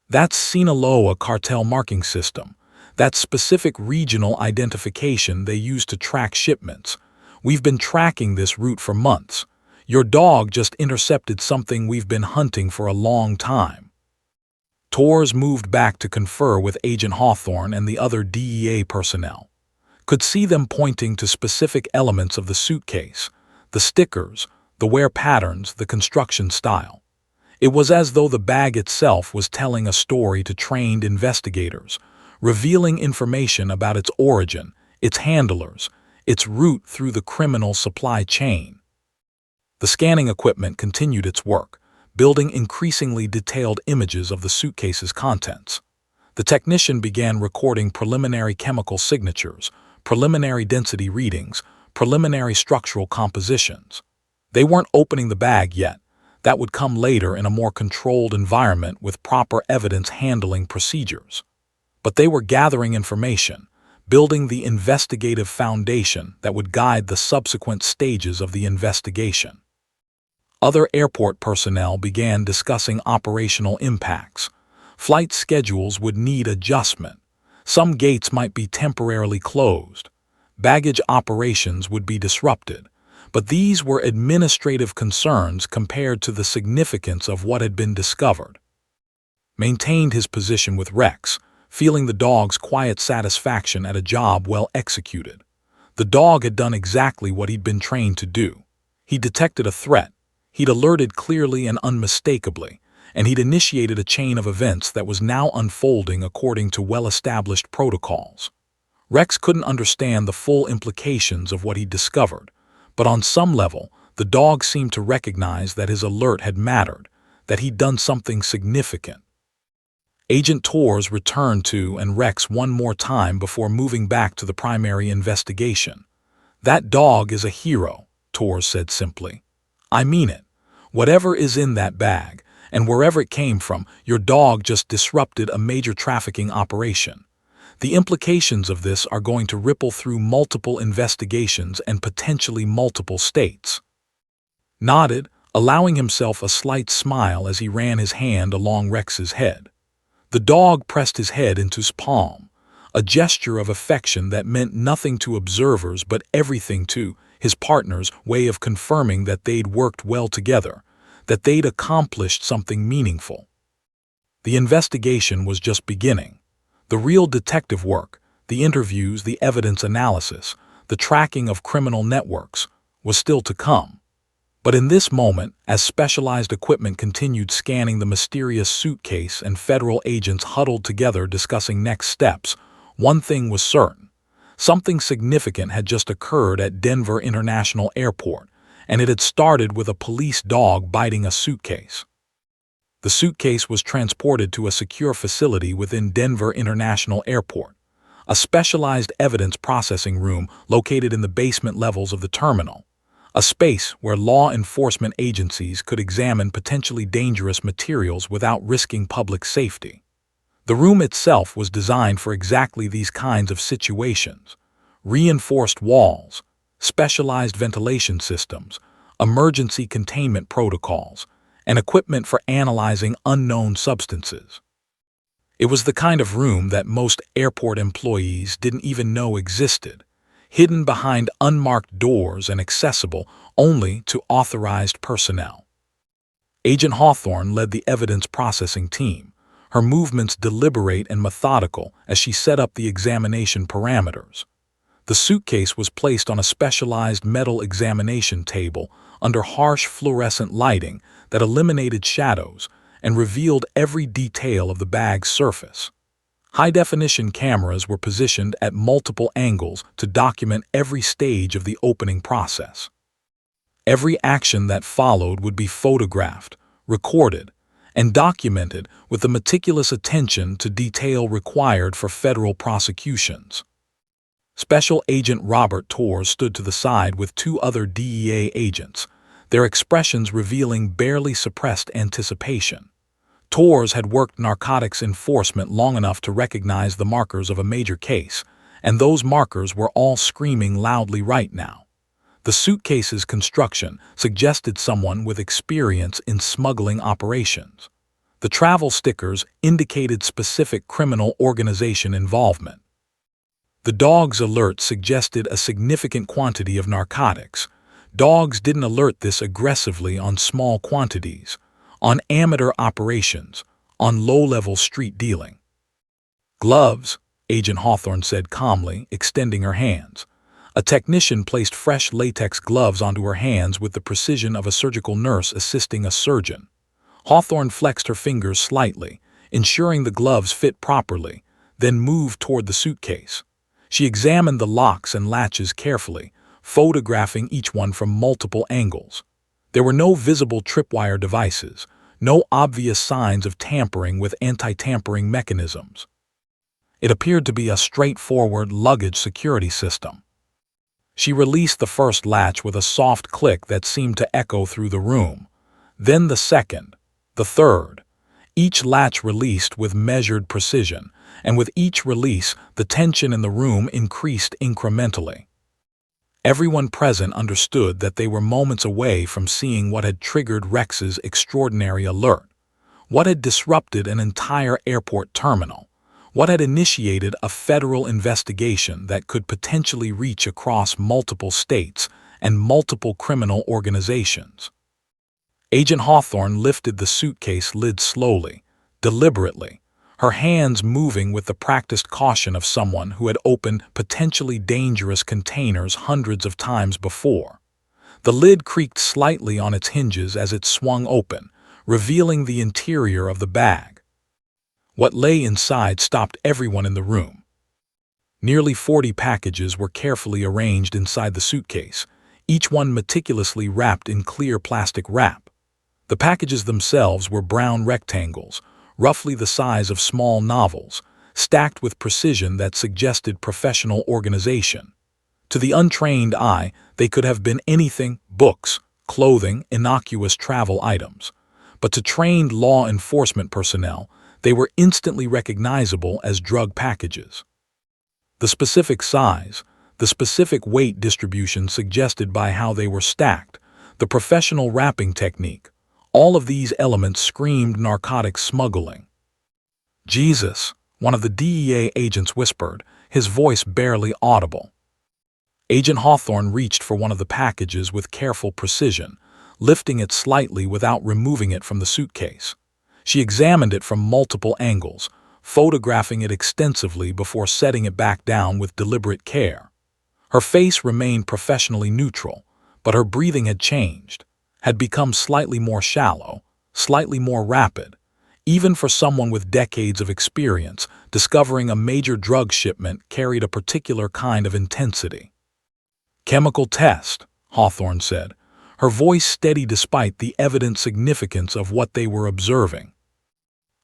[SPEAKER 1] "That's Sinaloa cartel marking system. That specific regional identification they use to track shipments. We've been tracking this route for months. Your dog just intercepted something we've been hunting for a long time." Torres moved back to confer with Agent Hawthorne and the other DEA personnel. Could see them pointing to specific elements of the suitcase, the stickers, the wear patterns, the construction style. It was as though the bag itself was telling a story to trained investigators, revealing information about its origin, its handlers, its route through the criminal supply chain. The scanning equipment continued its work, building increasingly detailed images of the suitcase's contents. The technician began recording preliminary chemical signatures, preliminary density readings, preliminary structural compositions. They weren't opening the bag yet. That would come later in a more controlled environment with proper evidence handling procedures. But they were gathering information, building the investigative foundation that would guide the subsequent stages of the investigation. Other airport personnel began discussing operational impacts. Flight schedules would need adjustment. Some gates might be temporarily closed. Baggage operations would be disrupted. But these were administrative concerns compared to the significance of what had been discovered. Maintained his position with Rex, feeling the dog's quiet satisfaction at a job well executed. The dog had done exactly what he'd been trained to do. He detected a threat. He'd alerted clearly and unmistakably, and he'd initiated a chain of events that was now unfolding according to well-established protocols. Rex couldn't understand the full implications of what he'd discovered, but on some level, the dog seemed to recognize that his alert had mattered, that he'd done something significant. Agent Torres returned to and Rex one more time before moving back to the primary investigation. "That dog is a hero," Torres said simply. "I mean it. Whatever is in that bag, and wherever it came from, your dog just disrupted a major trafficking operation. The implications of this are going to ripple through multiple investigations and potentially multiple states." Nodded, allowing himself a slight smile as he ran his hand along Rex's head. The dog pressed his head into his palm, a gesture of affection that meant nothing to observers but everything to his partner's way of confirming that they'd worked well together, that they'd accomplished something meaningful. The investigation was just beginning. The real detective work, the interviews, the evidence analysis, the tracking of criminal networks, was still to come. But in this moment, as specialized equipment continued scanning the mysterious suitcase and federal agents huddled together discussing next steps, one thing was certain. Something significant had just occurred at Denver International Airport, and it had started with a police dog biting a suitcase. The suitcase was transported to a secure facility within Denver International Airport, a specialized evidence processing room located in the basement levels of the terminal, a space where law enforcement agencies could examine potentially dangerous materials without risking public safety. The room itself was designed for exactly these kinds of situations: reinforced walls, specialized ventilation systems, emergency containment protocols, and equipment for analyzing unknown substances. It was the kind of room that most airport employees didn't even know existed, hidden behind unmarked doors and accessible only to authorized personnel. Agent Hawthorne led the evidence processing team, her movements deliberate and methodical as she set up the examination parameters. The suitcase was placed on a specialized metal examination table under harsh fluorescent lighting that eliminated shadows and revealed every detail of the bag's surface. High-definition cameras were positioned at multiple angles to document every stage of the opening process. Every action that followed would be photographed, recorded, and documented with the meticulous attention to detail required for federal prosecutions. Special Agent Robert Torres stood to the side with two other DEA agents, their expressions revealing barely suppressed anticipation. Torres had worked narcotics enforcement long enough to recognize the markers of a major case, and those markers were all screaming loudly right now. The suitcase's construction suggested someone with experience in smuggling operations. The travel stickers indicated specific criminal organization involvement. The dog's alert suggested a significant quantity of narcotics. Dogs didn't alert this aggressively on small quantities, on amateur operations, on low-level street dealing. "Gloves," Agent Hawthorne said calmly, extending her hands. A technician placed fresh latex gloves onto her hands with the precision of a surgical nurse assisting a surgeon. Hawthorne flexed her fingers slightly, ensuring the gloves fit properly, then moved toward the suitcase. She examined the locks and latches carefully, photographing each one from multiple angles. There were no visible tripwire devices, no obvious signs of tampering with anti-tampering mechanisms. It appeared to be a straightforward luggage security system. She released the first latch with a soft click that seemed to echo through the room. Then the second, the third. Each latch released with measured precision, and with each release, the tension in the room increased incrementally. Everyone present understood that they were moments away from seeing what had triggered Rex's extraordinary alert, what had disrupted an entire airport terminal, what had initiated a federal investigation that could potentially reach across multiple states and multiple criminal organizations. Agent Hawthorne lifted the suitcase lid slowly, deliberately, her hands moving with the practiced caution of someone who had opened potentially dangerous containers hundreds of times before. The lid creaked slightly on its hinges as it swung open, revealing the interior of the bag. What lay inside stopped everyone in the room. Nearly 40 packages were carefully arranged inside the suitcase, each one meticulously wrapped in clear plastic wrap. The packages themselves were brown rectangles, roughly the size of small novels, stacked with precision that suggested professional organization. To the untrained eye, they could have been anything: books, clothing, innocuous travel items. But to trained law enforcement personnel, they were instantly recognizable as drug packages. The specific size, the specific weight distribution suggested by how they were stacked, the professional wrapping technique, all of these elements screamed narcotics smuggling. "Jesus," one of the DEA agents whispered, his voice barely audible. Agent Hawthorne reached for one of the packages with careful precision, lifting it slightly without removing it from the suitcase. She examined it from multiple angles, photographing it extensively before setting it back down with deliberate care. Her face remained professionally neutral, but her breathing had changed, had become slightly more shallow, slightly more rapid. Even for someone with decades of experience, discovering a major drug shipment carried a particular kind of intensity. "Chemical test," Hawthorne said, her voice steady despite the evident significance of what they were observing.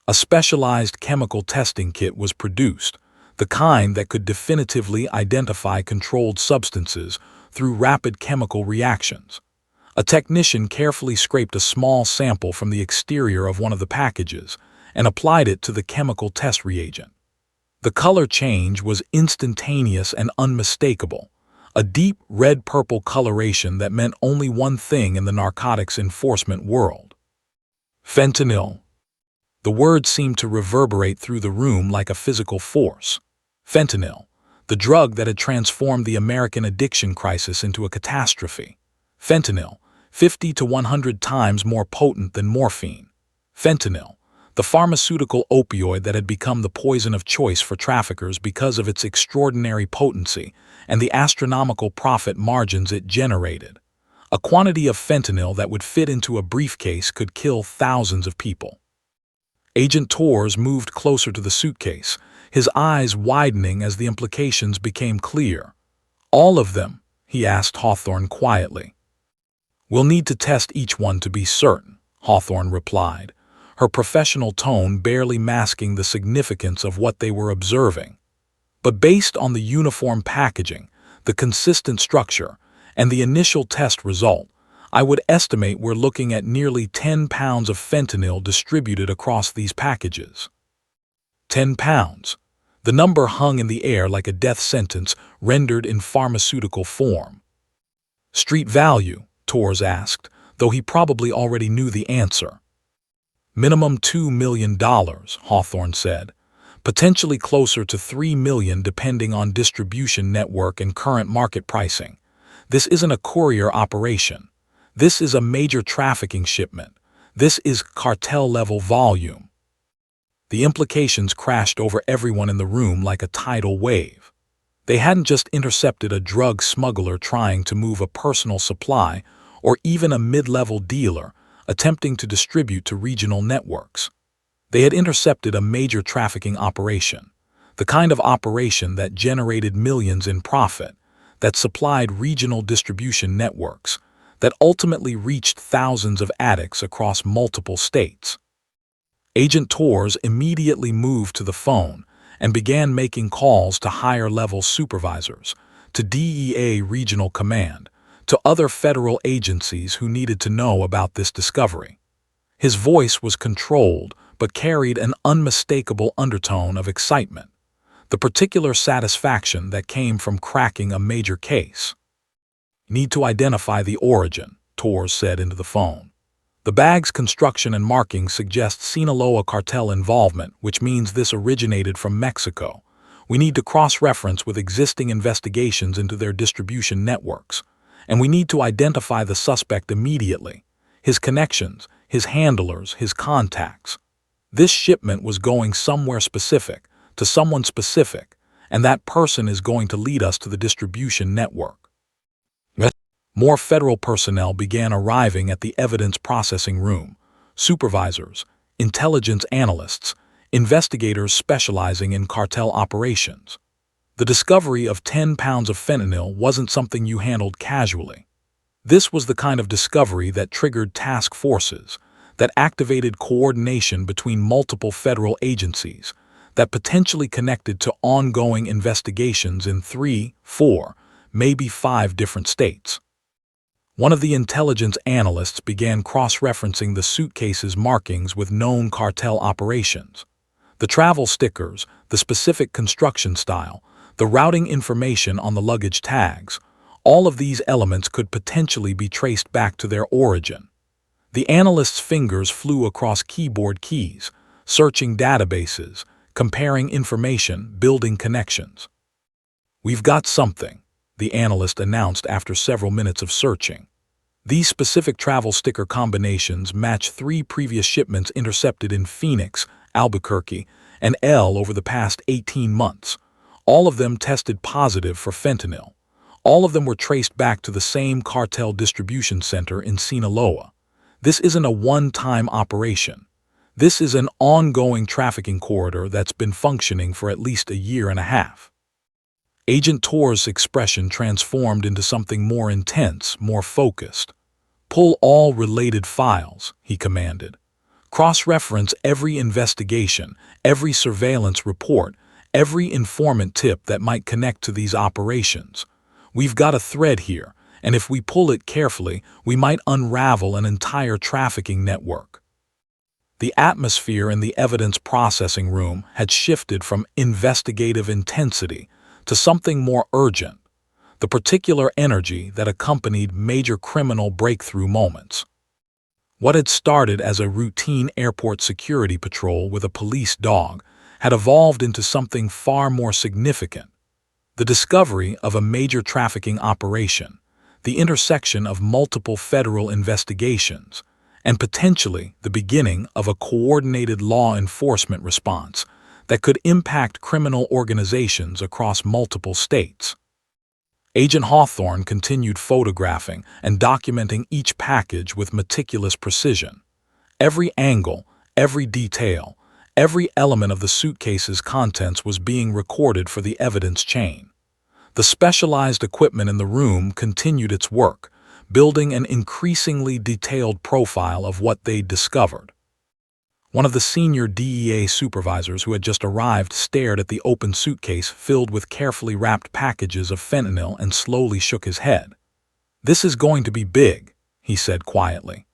[SPEAKER 1] A specialized chemical testing kit was produced, the kind that could definitively identify controlled substances through rapid chemical reactions. A technician carefully scraped a small sample from the exterior of one of the packages and applied it to the chemical test reagent. The color change was instantaneous and unmistakable, a deep red-purple coloration that meant only one thing in the narcotics enforcement world: fentanyl. The word seemed to reverberate through the room like a physical force. Fentanyl, the drug that had transformed the American addiction crisis into a catastrophe. Fentanyl, 50 to 100 times more potent than morphine. Fentanyl, the pharmaceutical opioid that had become the poison of choice for traffickers because of its extraordinary potency and the astronomical profit margins it generated. A quantity of fentanyl that would fit into a briefcase could kill thousands of people. Agent Torres moved closer to the suitcase, his eyes widening as the implications became clear. "All of them?" he asked Hawthorne quietly. "We'll need to test each one to be certain," Hawthorne replied, her professional tone barely masking the significance of what they were observing. "But based on the uniform packaging, the consistent structure, and the initial test result, I would estimate we're looking at nearly 10 pounds of fentanyl distributed across these packages." 10 pounds. The number hung in the air like a death sentence rendered in pharmaceutical form. "Street value?" Torres asked, though he probably already knew the answer. "Minimum $2 million, Hawthorne said. "Potentially closer to $3 million depending on distribution network and current market pricing. This isn't a courier operation. This is a major trafficking shipment. This is cartel-level volume." The implications crashed over everyone in the room like a tidal wave. They hadn't just intercepted a drug smuggler trying to move a personal supply, or even a mid-level dealer attempting to distribute to regional networks. They had intercepted a major trafficking operation, the kind of operation that generated millions in profit, that supplied regional distribution networks, that ultimately reached thousands of addicts across multiple states. Agent Torres immediately moved to the phone and began making calls to higher-level supervisors, to DEA Regional Command, to other federal agencies who needed to know about this discovery. His voice was controlled but carried an unmistakable undertone of excitement, the particular satisfaction that came from cracking a major case. "Need to identify the origin," Torres said into the phone. "The bag's construction and marking suggest Sinaloa cartel involvement, which means this originated from Mexico. We need to cross-reference with existing investigations into their distribution networks. And we need to identify the suspect immediately, his connections, his handlers, his contacts. This shipment was going somewhere specific, to someone specific, and that person is going to lead us to the distribution network." More federal personnel began arriving at the evidence processing room: supervisors, intelligence analysts, investigators specializing in cartel operations. The discovery of 10 pounds of fentanyl wasn't something you handled casually. This was the kind of discovery that triggered task forces, that activated coordination between multiple federal agencies, that potentially connected to ongoing investigations in 3, 4, maybe 5 different states. One of the intelligence analysts began cross-referencing the Suitcase's markings with known cartel operations. The travel stickers, the specific construction style, the routing information on the luggage tags, all of these elements could potentially be traced back to their origin. The analyst's fingers flew across keyboard keys, searching databases, comparing information, building connections. "We've got something," the analyst announced after several minutes of searching. These specific travel sticker combinations match 3 previous shipments intercepted in Phoenix, Albuquerque, and El over the past 18 months. All of them tested positive for fentanyl. All of them were traced back to the same cartel distribution center in Sinaloa. This isn't a one-time operation. This is an ongoing trafficking corridor that's been functioning for at least a year and a half. Agent Torres' expression transformed into something more intense, more focused. "Pull all related files," he commanded. "Cross-reference every investigation, every surveillance report, every informant tip that might connect to these operations. We've got a thread here, and if we pull it carefully, we might unravel an entire trafficking network." The atmosphere in the evidence processing room had shifted from investigative intensity to something more urgent, the particular energy that accompanied major criminal breakthrough moments. What had started as a routine airport security patrol with a police dog had evolved into something far more significant: the discovery of a major trafficking operation, the intersection of multiple federal investigations, and potentially the beginning of a coordinated law enforcement response that could impact criminal organizations across multiple states. Agent Hawthorne continued photographing and documenting each package with meticulous precision. Every angle, every detail, every element of the suitcase's contents was being recorded for the evidence chain. The specialized equipment in the room continued its work, building an increasingly detailed profile of what they'd discovered. One of the senior DEA supervisors who had just arrived stared at the open suitcase filled with carefully wrapped packages of fentanyl and slowly shook his head. "This is going to be big," he said quietly.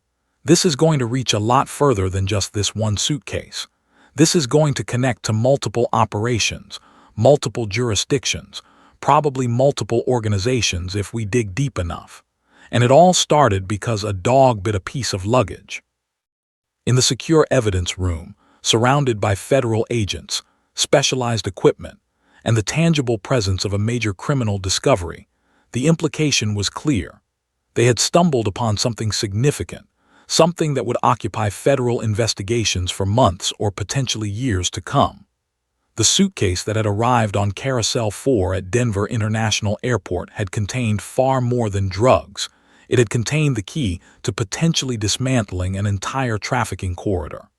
[SPEAKER 1] "This is going to reach a lot further than just this one suitcase. This is going to connect to multiple operations, multiple jurisdictions, probably multiple organizations if we dig deep enough. And it all started because a dog bit a piece of luggage." In the secure evidence room, surrounded by federal agents, specialized equipment, and the tangible presence of a major criminal discovery, the implication was clear. They had stumbled upon something significant, something that would occupy federal investigations for months or potentially years to come. The suitcase that had arrived on Carousel 4 at Denver International Airport had contained far more than drugs. It had contained the key to potentially dismantling an entire trafficking corridor.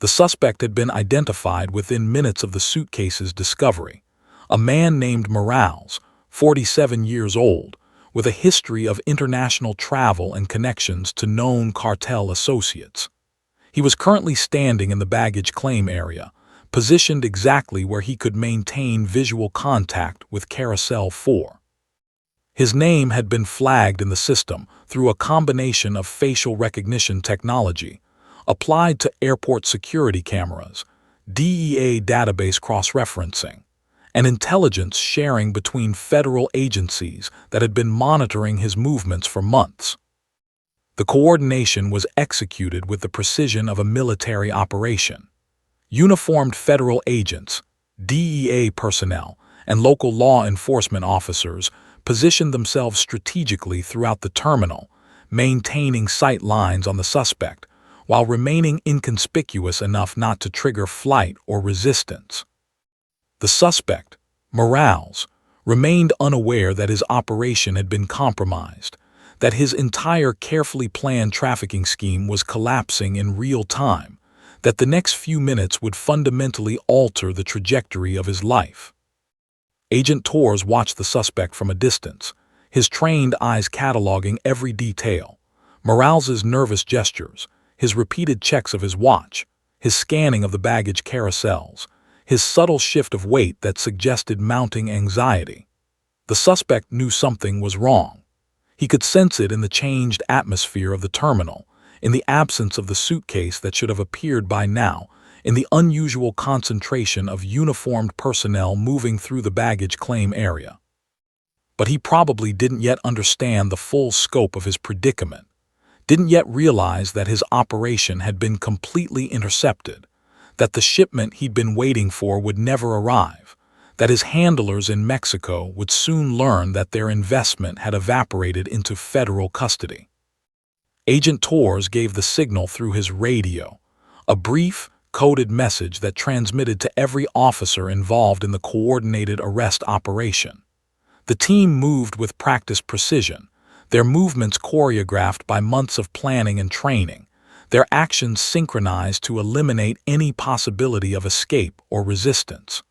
[SPEAKER 1] The suspect had been identified within minutes of the suitcase's discovery. A man named Morales, 47 years old, with a history of international travel and connections to known cartel associates. He was currently standing in the baggage claim area, positioned exactly where he could maintain visual contact with Carousel 4. His name had been flagged in the system through a combination of facial recognition technology, applied to airport security cameras, DEA database cross-referencing, and intelligence sharing between federal agencies that had been monitoring his movements for months. The coordination was executed with the precision of a military operation. Uniformed federal agents, DEA personnel, and local law enforcement officers positioned themselves strategically throughout the terminal, maintaining sight lines on the suspect, while remaining inconspicuous enough not to trigger flight or resistance. The suspect, Morales, remained unaware that his operation had been compromised, that his entire carefully planned trafficking scheme was collapsing in real time, that the next few minutes would fundamentally alter the trajectory of his life. Agent Torres watched the suspect from a distance, his trained eyes cataloging every detail: Morales's nervous gestures, his repeated checks of his watch, his scanning of the baggage carousels, his subtle shift of weight that suggested mounting anxiety. The suspect knew something was wrong. He could sense it in the changed atmosphere of the terminal, in the absence of the suitcase that should have appeared by now, in the unusual concentration of uniformed personnel moving through the baggage claim area. But he probably didn't yet understand the full scope of his predicament, didn't yet realize that his operation had been completely intercepted, that the shipment he'd been waiting for would never arrive, that his handlers in Mexico would soon learn that their investment had evaporated into federal custody. Agent Torres gave the signal through his radio, a brief, coded message that transmitted to every officer involved in the coordinated arrest operation. The team moved with practiced precision, their movements choreographed by months of planning and training, their actions synchronized to eliminate any possibility of escape or resistance.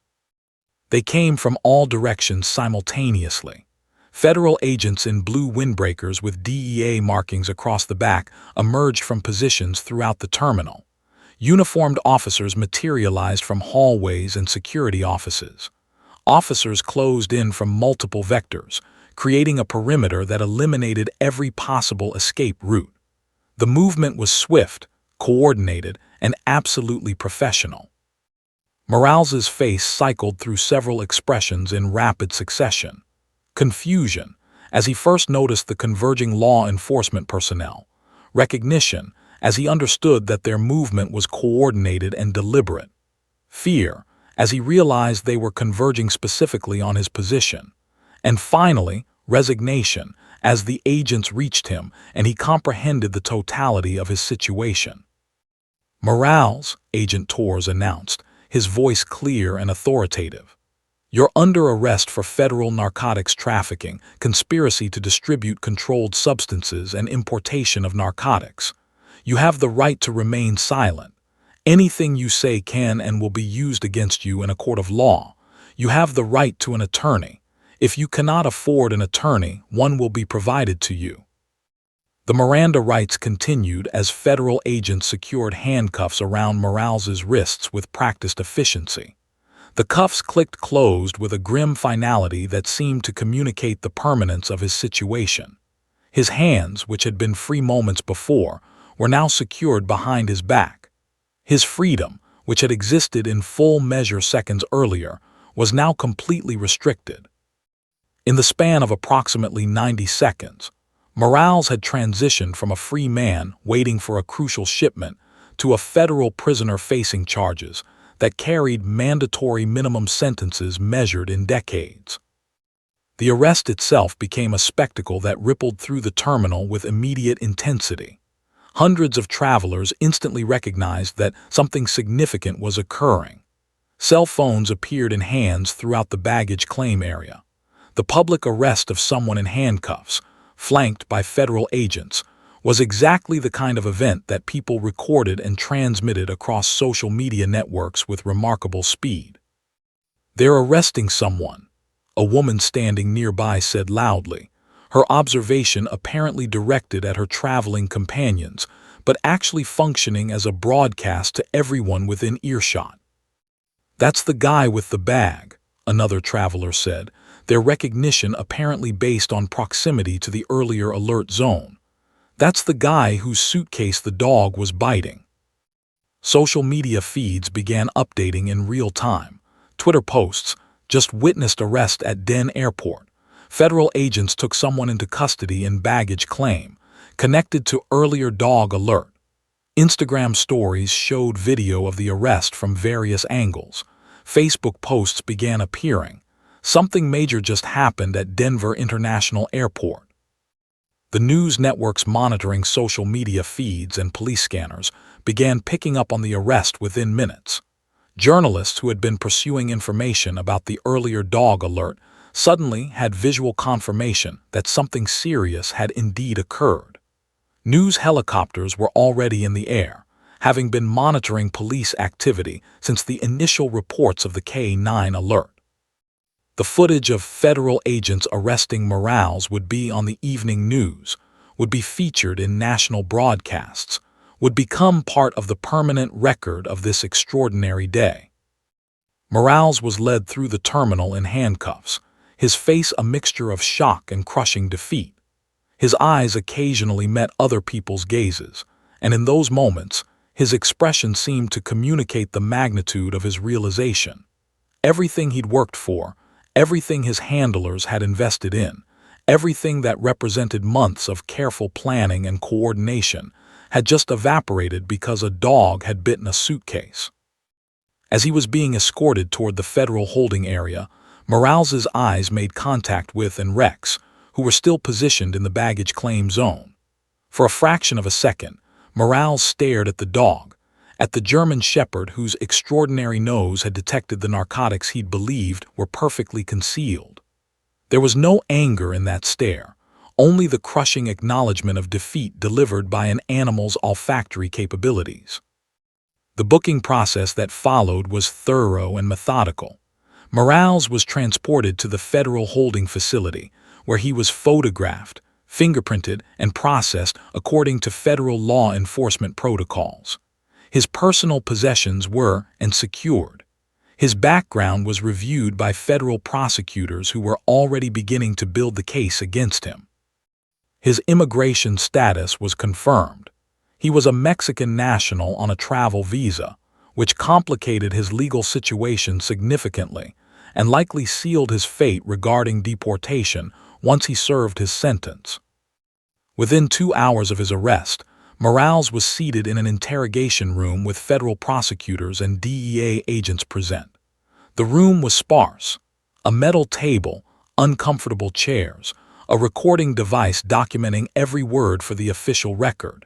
[SPEAKER 1] They came from all directions simultaneously. Federal agents in blue windbreakers with DEA markings across the back emerged from positions throughout the terminal. Uniformed officers materialized from hallways and security offices. Officers closed in from multiple vectors, creating a perimeter that eliminated every possible escape route. The movement was swift, coordinated, and absolutely professional. Morales's face cycled through several expressions in rapid succession. Confusion, as he first noticed the converging law enforcement personnel. Recognition, as he understood that their movement was coordinated and deliberate. Fear, as he realized they were converging specifically on his position. And finally, resignation, as the agents reached him and he comprehended the totality of his situation. "Morales," Agent Torres announced, his voice clear and authoritative. "You're under arrest for federal narcotics trafficking, conspiracy to distribute controlled substances, and importation of narcotics. You have the right to remain silent. Anything you say can and will be used against you in a court of law. You have the right to an attorney. If you cannot afford an attorney, one will be provided to you." The Miranda rights continued as federal agents secured handcuffs around Morales's wrists with practiced efficiency. The cuffs clicked closed with a grim finality that seemed to communicate the permanence of his situation. His hands, which had been free moments before, were now secured behind his back. His freedom, which had existed in full measure seconds earlier, was now completely restricted. In the span of approximately 90 seconds, Morales had transitioned from a free man waiting for a crucial shipment to a federal prisoner facing charges that carried mandatory minimum sentences measured in decades. The arrest itself became a spectacle that rippled through the terminal with immediate intensity. Hundreds of travelers instantly recognized that something significant was occurring. Cell phones appeared in hands throughout the baggage claim area. The public arrest of someone in handcuffs, flanked by federal agents, was exactly the kind of event that people recorded and transmitted across social media networks with remarkable speed. "They're arresting someone," a woman standing nearby said loudly, her observation apparently directed at her traveling companions, but actually functioning as a broadcast to everyone within earshot. "That's the guy with the bag," another traveler said, their recognition apparently based on proximity to the earlier alert zone. "That's the guy whose suitcase the dog was biting." Social media feeds began updating in real time. Twitter posts, "Just witnessed arrest at Den Airport. Federal agents took someone into custody in baggage claim. Connected to earlier dog alert." Instagram stories showed video of the arrest from various angles. Facebook posts began appearing. "Something major just happened at Denver International Airport." The news networks monitoring social media feeds and police scanners began picking up on the arrest within minutes. Journalists who had been pursuing information about the earlier dog alert suddenly had visual confirmation that something serious had indeed occurred. News helicopters were already in the air, having been monitoring police activity since the initial reports of the K-9 alert. The footage of federal agents arresting Morales would be on the evening news, would be featured in national broadcasts, would become part of the permanent record of this extraordinary day. Morales was led through the terminal in handcuffs, his face a mixture of shock and crushing defeat. His eyes occasionally met other people's gazes, and in those moments, his expression seemed to communicate the magnitude of his realization. Everything he'd worked for, everything his handlers had invested in, everything that represented months of careful planning and coordination, had just evaporated because a dog had bitten a suitcase. As he was being escorted toward the federal holding area, Morales's eyes made contact with and Rex, who were still positioned in the baggage claim zone. For a fraction of a second, Morales stared at the dog, at the German shepherd whose extraordinary nose had detected the narcotics he'd believed were perfectly concealed. There was no anger in that stare, only the crushing acknowledgement of defeat delivered by an animal's olfactory capabilities. The booking process that followed was thorough and methodical. Morales was transported to the federal holding facility, where he was photographed, fingerprinted, and processed according to federal law enforcement protocols. His personal possessions were and secured. His background was reviewed by federal prosecutors who were already beginning to build the case against him. His immigration status was confirmed. He was a Mexican national on a travel visa, which complicated his legal situation significantly and likely sealed his fate regarding deportation once he served his sentence. Within 2 hours of his arrest, Morales was seated in an interrogation room with federal prosecutors and DEA agents present. The room was sparse: a metal table, uncomfortable chairs, a recording device documenting every word for the official record.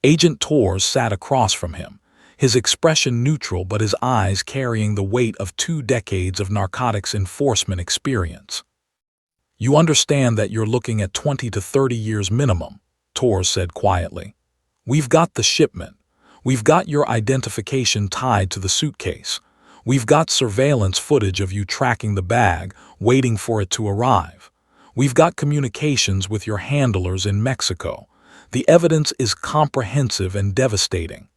[SPEAKER 1] Agent Torres sat across from him, his expression neutral but his eyes carrying the weight of 2 decades of narcotics enforcement experience. "You understand that you're looking at 20 to 30 years minimum," Torres said quietly. "We've got the shipment. We've got your identification tied to the suitcase. We've got surveillance footage of you tracking the bag, waiting for it to arrive. We've got communications with your handlers in Mexico. The evidence is comprehensive and devastating."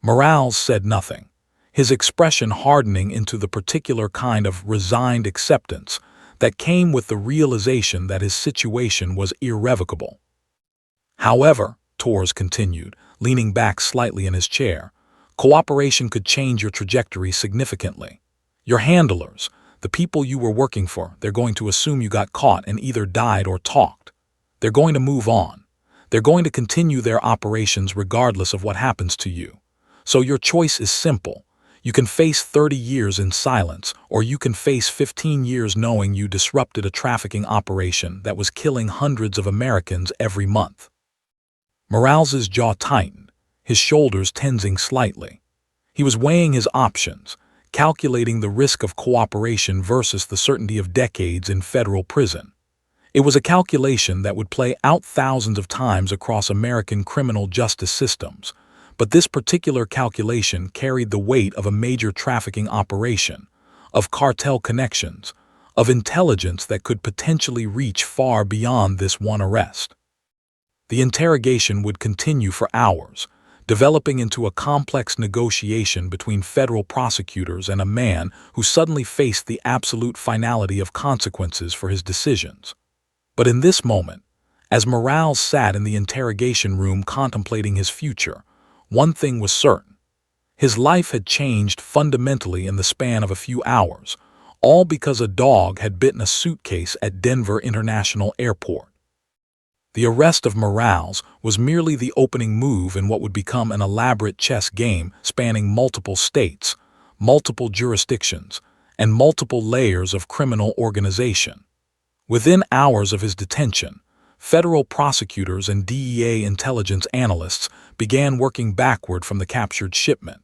[SPEAKER 1] Morales said nothing, his expression hardening into the particular kind of resigned acceptance that came with the realization that his situation was irrevocable. "However," Torres continued, leaning back slightly in his chair, "cooperation could change your trajectory significantly. Your handlers, the people you were working for, they're going to assume you got caught and either died or talked. They're going to move on. They're going to continue their operations regardless of what happens to you. So your choice is simple. You can face 30 years in silence, or you can face 15 years knowing you disrupted a trafficking operation that was killing hundreds of Americans every month." Morales's jaw tightened, his shoulders tensing slightly. He was weighing his options, calculating the risk of cooperation versus the certainty of decades in federal prison. It was a calculation that would play out thousands of times across American criminal justice systems, but this particular calculation carried the weight of a major trafficking operation, of cartel connections, of intelligence that could potentially reach far beyond this one arrest. The interrogation would continue for hours, developing into a complex negotiation between federal prosecutors and a man who suddenly faced the absolute finality of consequences for his decisions. But in this moment, as Morales sat in the interrogation room contemplating his future, one thing was certain. His life had changed fundamentally in the span of a few hours, all because a dog had bitten a suitcase at Denver International Airport. The arrest of Morales was merely the opening move in what would become an elaborate chess game spanning multiple states, multiple jurisdictions, and multiple layers of criminal organization. Within hours of his detention, federal prosecutors and DEA intelligence analysts began working backward from the captured shipment,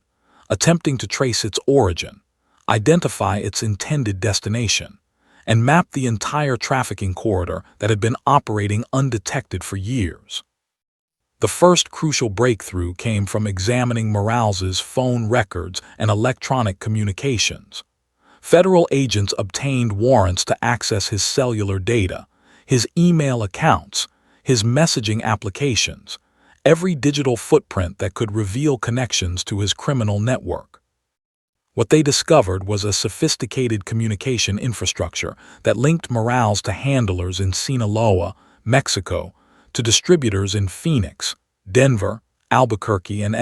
[SPEAKER 1] attempting to trace its origin, identify its intended destination, and map the entire trafficking corridor that had been operating undetected for years. The first crucial breakthrough came from examining Morales's phone records and electronic communications. Federal agents obtained warrants to access his cellular data, his email accounts, his messaging applications, every digital footprint that could reveal connections to his criminal network. What they discovered was a sophisticated communication infrastructure that linked Morales to handlers in Sinaloa, Mexico, to distributors in Phoenix, Denver, Albuquerque, and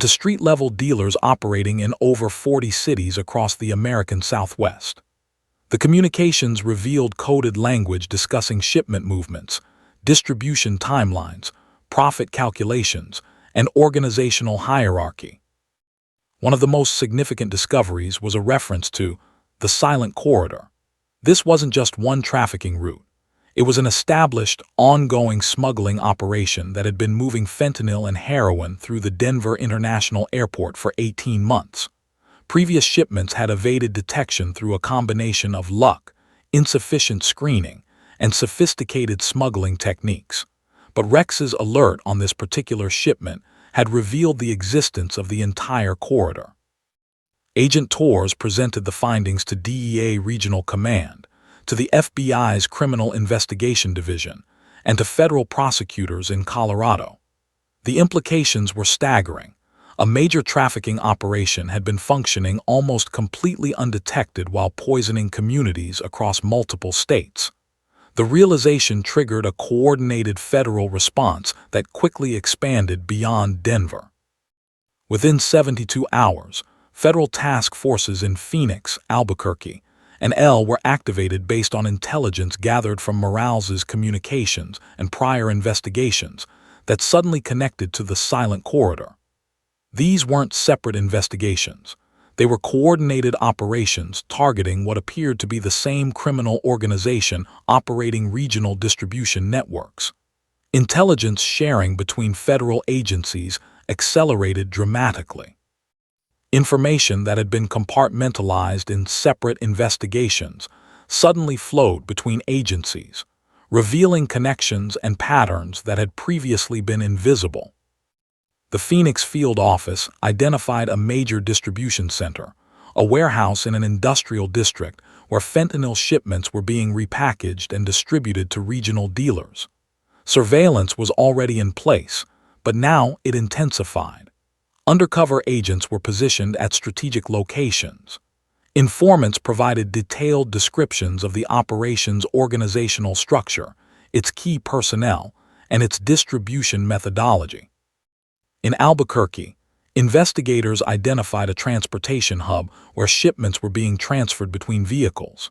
[SPEAKER 1] to street-level dealers operating in over 40 cities across the American Southwest. The communications revealed coded language discussing shipment movements, distribution timelines, profit calculations, and organizational hierarchy. One of the most significant discoveries was a reference to the silent corridor. This wasn't just one trafficking route. It was an established, ongoing smuggling operation that had been moving fentanyl and heroin through the Denver International Airport for 18 months. Previous shipments had evaded detection through a combination of luck, insufficient screening, and sophisticated smuggling techniques. But Rex's alert on this particular shipment had revealed the existence of the entire corridor. Agent Torres presented the findings to DEA Regional Command, to the FBI's Criminal Investigation Division, and to federal prosecutors in Colorado. The implications were staggering. A major trafficking operation had been functioning almost completely undetected while poisoning communities across multiple states. The realization triggered a coordinated federal response that quickly expanded beyond Denver. Within 72 hours, federal task forces in Phoenix, Albuquerque, and were activated based on intelligence gathered from Morales's communications and prior investigations that suddenly connected to the silent corridor. These weren't separate investigations. They were coordinated operations targeting what appeared to be the same criminal organization operating regional distribution networks. Intelligence sharing between federal agencies accelerated dramatically. Information that had been compartmentalized in separate investigations suddenly flowed between agencies, revealing connections and patterns that had previously been invisible. The Phoenix field office identified a major distribution center, a warehouse in an industrial district where fentanyl shipments were being repackaged and distributed to regional dealers. Surveillance was already in place, but now it intensified. Undercover agents were positioned at strategic locations. Informants provided detailed descriptions of the operation's organizational structure, its key personnel, and its distribution methodology. In Albuquerque, investigators identified a transportation hub where shipments were being transferred between vehicles.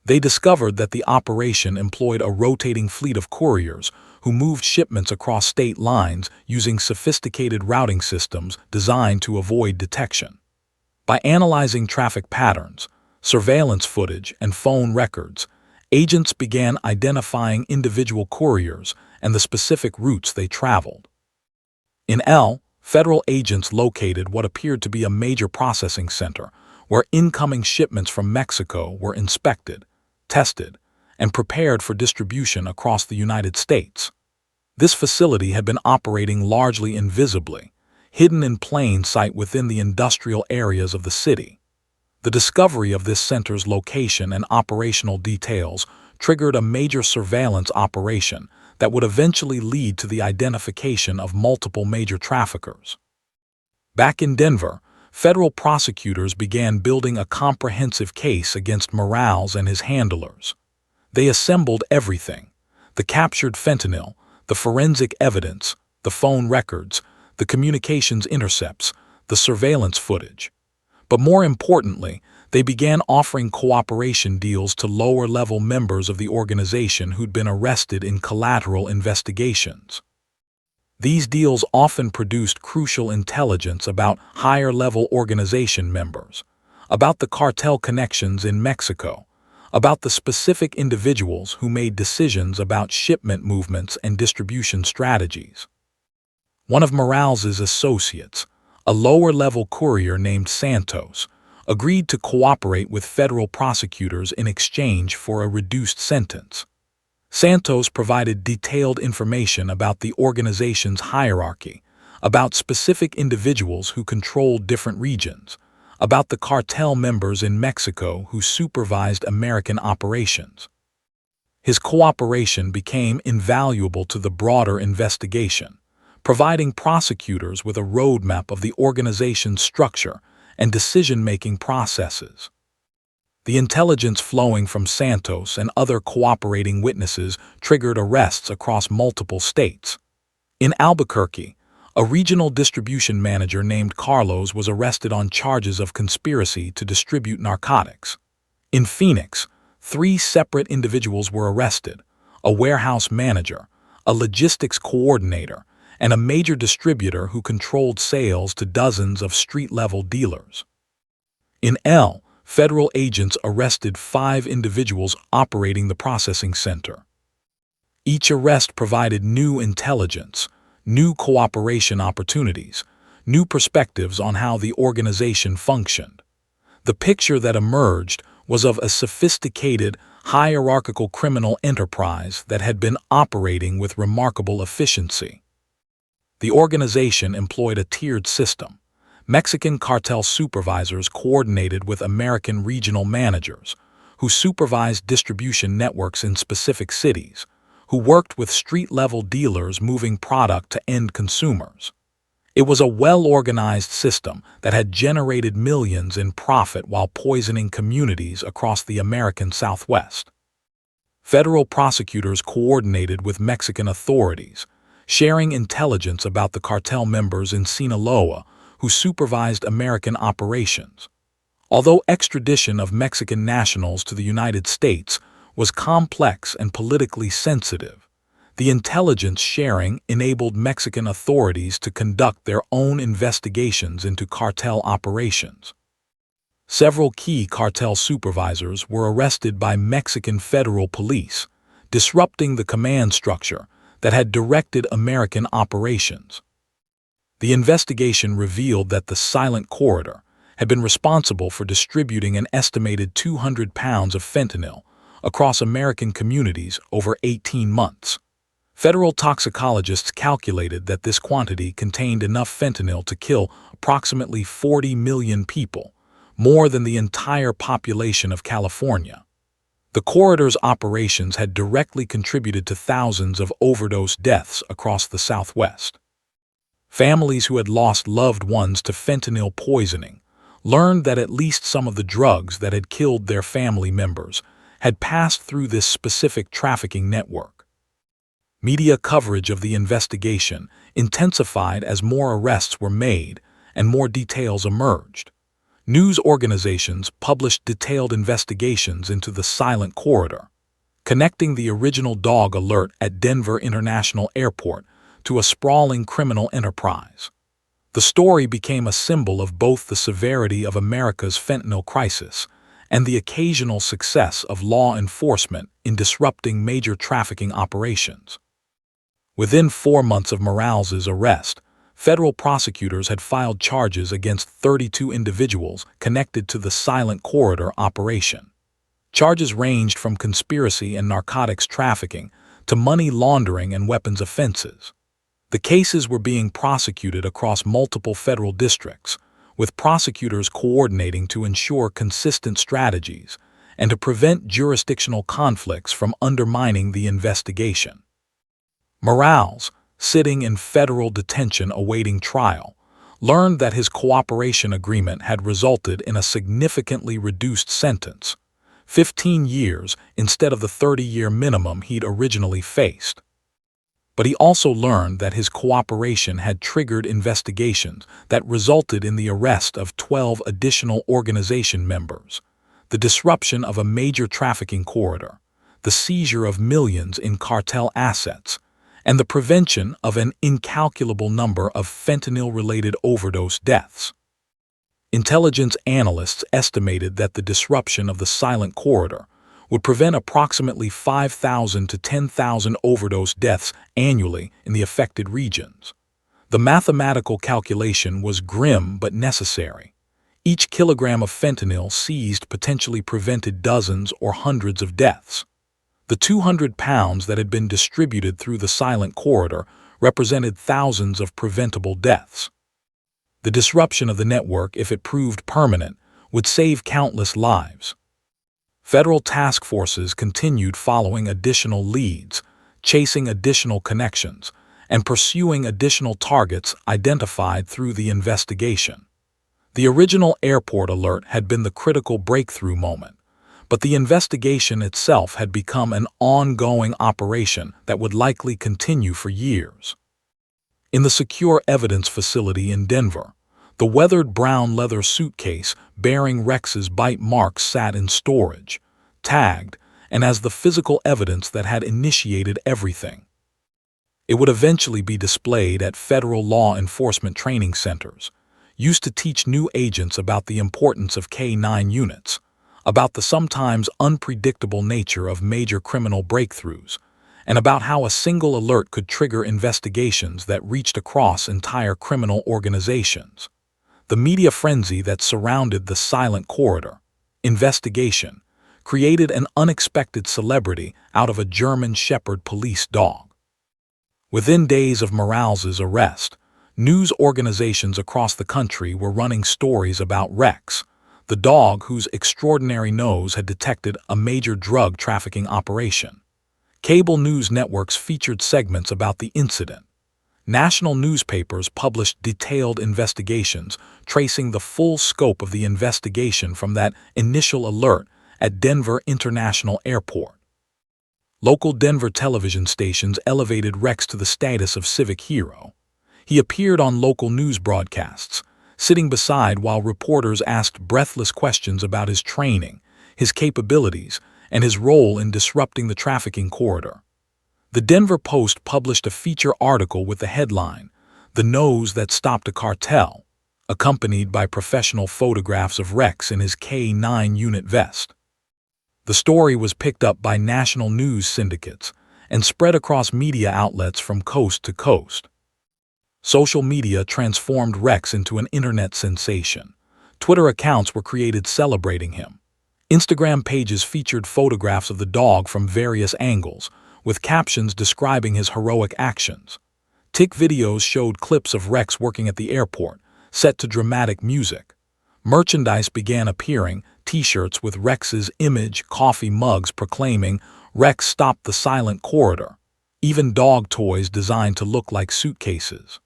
[SPEAKER 1] They discovered that the operation employed a rotating fleet of couriers who moved shipments across state lines using sophisticated routing systems designed to avoid detection. By analyzing traffic patterns, surveillance footage, and phone records, Agents began identifying individual couriers and the specific routes they traveled. In federal agents located what appeared to be a major processing center, where incoming shipments from Mexico were inspected, tested, and prepared for distribution across the United States. This facility had been operating largely invisibly, hidden in plain sight within the industrial areas of the city. The discovery of this center's location and operational details triggered a major surveillance operation that would eventually lead to the identification of multiple major traffickers. Back in Denver, federal prosecutors began building a comprehensive case against Morales and his handlers. They assembled everything: the captured fentanyl, the forensic evidence, the phone records, the communications intercepts, the surveillance footage. But more importantly, they began offering cooperation deals to lower-level members of the organization who'd been arrested in collateral investigations. These deals often produced crucial intelligence about higher-level organization members, about the cartel connections in Mexico, about the specific individuals who made decisions about shipment movements and distribution strategies. One of Morales's associates, a lower-level courier named Santos, agreed to cooperate with federal prosecutors in exchange for a reduced sentence. Santos provided detailed information about the organization's hierarchy, about specific individuals who controlled different regions, about the cartel members in Mexico who supervised American operations. His cooperation became invaluable to the broader investigation, providing prosecutors with a roadmap of the organization's structure and decision-making processes. The intelligence flowing from Santos and other cooperating witnesses triggered arrests across multiple states. In Albuquerque, a regional distribution manager named Carlos was arrested on charges of conspiracy to distribute narcotics. In Phoenix, 3 separate individuals were arrested: a warehouse manager, a logistics coordinator, and a major distributor who controlled sales to dozens of street-level dealers. In federal agents arrested 5 individuals operating the processing center. Each arrest provided new intelligence, new cooperation opportunities, new perspectives on how the organization functioned. The picture that emerged was of a sophisticated, hierarchical criminal enterprise that had been operating with remarkable efficiency. The organization employed a tiered system. Mexican cartel supervisors coordinated with American regional managers, who supervised distribution networks in specific cities, who worked with street-level dealers moving product to end consumers. It was a well-organized system that had generated millions in profit while poisoning communities across the American Southwest. Federal prosecutors coordinated with Mexican authorities, sharing intelligence about the cartel members in Sinaloa who supervised American operations. Although extradition of Mexican nationals to the United States was complex and politically sensitive, the intelligence sharing enabled Mexican authorities to conduct their own investigations into cartel operations. Several key cartel supervisors were arrested by Mexican federal police, disrupting the command structure that had directed American operations. The investigation revealed that the Silent Corridor had been responsible for distributing an estimated 200 pounds of fentanyl across American communities over 18 months. Federal toxicologists calculated that this quantity contained enough fentanyl to kill approximately 40 million people, more than the entire population of California. The corridor's operations had directly contributed to thousands of overdose deaths across the Southwest. Families who had lost loved ones to fentanyl poisoning learned that at least some of the drugs that had killed their family members had passed through this specific trafficking network. Media coverage of the investigation intensified as more arrests were made and more details emerged. News organizations published detailed investigations into the Silent Corridor, connecting the original dog alert at Denver International Airport to a sprawling criminal enterprise. The story became a symbol of both the severity of America's fentanyl crisis and the occasional success of law enforcement in disrupting major trafficking operations. Within 4 months of Morales's arrest, federal prosecutors had filed charges against 32 individuals connected to the Silent Corridor operation. Charges ranged from conspiracy and narcotics trafficking to money laundering and weapons offenses. The cases were being prosecuted across multiple federal districts, with prosecutors coordinating to ensure consistent strategies and to prevent jurisdictional conflicts from undermining the investigation. Morales, sitting in federal detention awaiting trial, learned that his cooperation agreement had resulted in a significantly reduced sentence, 15 years instead of the 30-year minimum he'd originally faced. But he also learned that his cooperation had triggered investigations that resulted in the arrest of 12 additional organization members, the disruption of a major trafficking corridor, the seizure of millions in cartel assets, and the prevention of an incalculable number of fentanyl-related overdose deaths. Intelligence analysts estimated that the disruption of the Silent Corridor would prevent approximately 5,000 to 10,000 overdose deaths annually in the affected regions. The mathematical calculation was grim but necessary. Each kilogram of fentanyl seized potentially prevented dozens or hundreds of deaths. The 200 pounds that had been distributed through the Silent Corridor represented thousands of preventable deaths. The disruption of the network, if it proved permanent, would save countless lives. Federal task forces continued following additional leads, chasing additional connections, and pursuing additional targets identified through the investigation. The original airport alert had been the critical breakthrough moment, but the investigation itself had become an ongoing operation that would likely continue for years. In the secure evidence facility in Denver, the weathered brown leather suitcase bearing Rex's bite marks sat in storage, tagged, and as the physical evidence that had initiated everything. It would eventually be displayed at federal law enforcement training centers, used to teach new agents about the importance of K-9 units, about the sometimes unpredictable nature of major criminal breakthroughs, and about how a single alert could trigger investigations that reached across entire criminal organizations. The media frenzy that surrounded the Silent Corridor investigation created an unexpected celebrity out of a German Shepherd police dog. Within days of Morales's arrest, news organizations across the country were running stories about Rex, the dog whose extraordinary nose had detected a major drug trafficking operation. Cable news networks featured segments about the incident. National newspapers published detailed investigations tracing the full scope of the investigation from that initial alert at Denver International Airport. Local Denver television stations elevated Rex to the status of civic hero. He appeared on local news broadcasts, sitting beside while reporters asked breathless questions about his training, his capabilities, and his role in disrupting the trafficking corridor. The Denver Post published a feature article with the headline, "The Nose That Stopped a Cartel," accompanied by professional photographs of Rex in his K-9 unit vest. The story was picked up by national news syndicates and spread across media outlets from coast to coast. Social media transformed Rex into an internet sensation. Twitter accounts were created celebrating him. Instagram pages featured photographs of the dog from various angles, with captions describing his heroic actions. TikTok videos showed clips of Rex working at the airport, set to dramatic music. Merchandise began appearing, t-shirts with Rex's image, coffee mugs proclaiming, "Rex stopped the Silent Corridor," even dog toys designed to look like suitcases.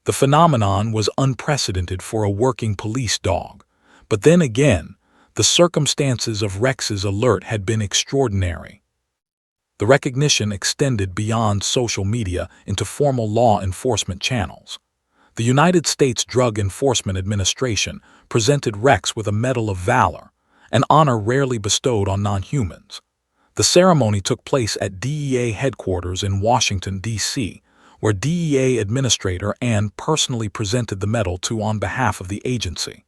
[SPEAKER 1] The phenomenon was unprecedented for a working police dog, but then again, the circumstances of Rex's alert had been extraordinary. The recognition extended beyond social media into formal law enforcement channels. The United States Drug Enforcement Administration presented Rex with a Medal of Valor, an honor rarely bestowed on non-humans. The ceremony took place at DEA headquarters in Washington, D.C., where DEA Administrator Ann personally presented the medal to on behalf of the agency.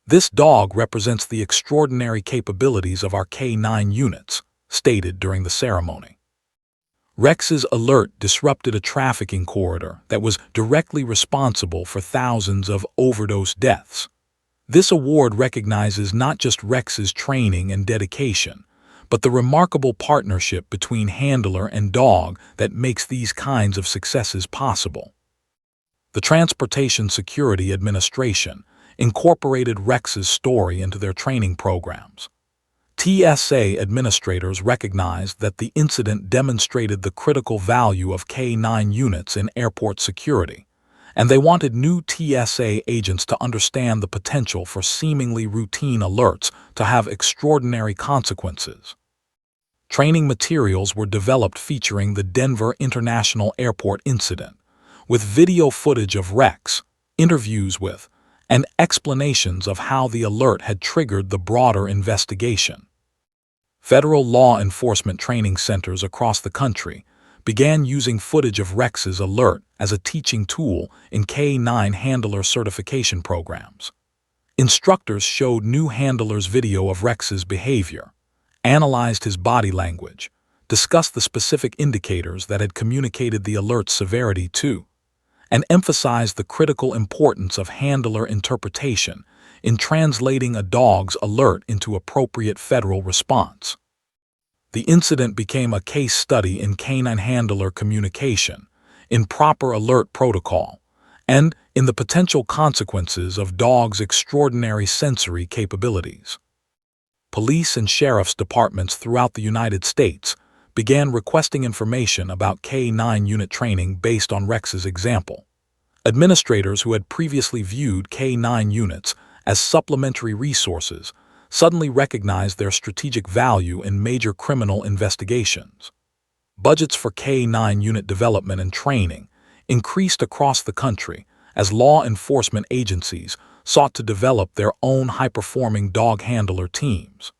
[SPEAKER 1] This dog represents the extraordinary capabilities of our K9 units, stated during the ceremony. Rex's alert disrupted a trafficking corridor that was directly responsible for thousands of overdose deaths. This award recognizes not just Rex's training and dedication, but the remarkable partnership between handler and dog that makes these kinds of successes possible. The Transportation Security Administration incorporated Rex's story into their training programs. TSA administrators recognized that the incident demonstrated the critical value of K9 units in airport security, and they wanted new TSA agents to understand the potential for seemingly routine alerts to have extraordinary consequences. Training materials were developed featuring the Denver International Airport incident, with video footage of Rex, interviews with, and explanations of how the alert had triggered the broader investigation. Federal law enforcement training centers across the country began using footage of Rex's alert as a teaching tool in K9 handler certification programs. Instructors showed new handlers video of Rex's behavior, analyzed his body language, discussed the specific indicators that had communicated the alert's severity to, and emphasized the critical importance of handler interpretation in translating a dog's alert into appropriate federal response. The incident became a case study in canine handler communication, in proper alert protocol, and in the potential consequences of dogs' extraordinary sensory capabilities. Police and sheriff's departments throughout the United States began requesting information about K9 unit training based on Rex's example. Administrators who had previously viewed K9 units as supplementary resources suddenly recognized their strategic value in major criminal investigations. Budgets for K9 unit development and training increased across the country as law enforcement agencies sought to develop their own high-performing dog handler teams.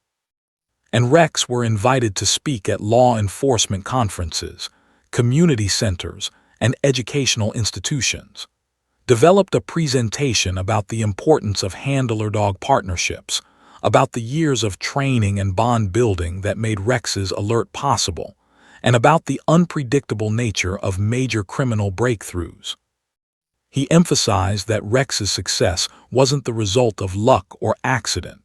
[SPEAKER 1] And Rex were invited to speak at law enforcement conferences, community centers, and educational institutions. Developed a presentation about the importance of handler-dog partnerships, about the years of training and bond building that made Rex's alert possible, and about the unpredictable nature of major criminal breakthroughs. He emphasized that Rex's success wasn't the result of luck or accident.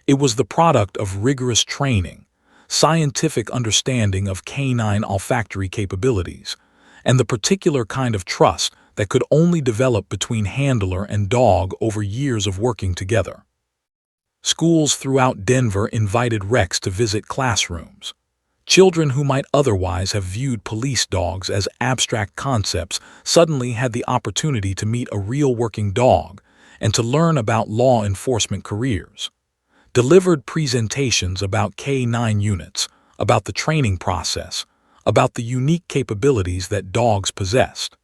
[SPEAKER 1] It was the product of rigorous training, scientific understanding of canine olfactory capabilities, and the particular kind of trust that could only develop between handler and dog over years of working together. Schools throughout Denver invited Rex to visit classrooms. Children who might otherwise have viewed police dogs as abstract concepts suddenly had the opportunity to meet a real working dog and to learn about law enforcement careers. Delivered presentations about K9 units, about the training process, about the unique capabilities that dogs possessed.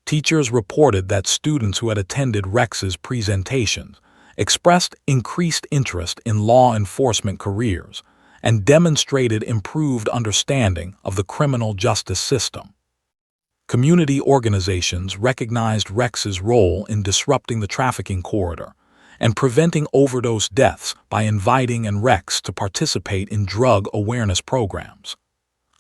[SPEAKER 1] Teachers reported that students who had attended Rex's presentations expressed increased interest in law enforcement careers and demonstrated improved understanding of the criminal justice system. Community organizations recognized Rex's role in disrupting the trafficking corridor and preventing overdose deaths by inviting Rex to participate in drug awareness programs.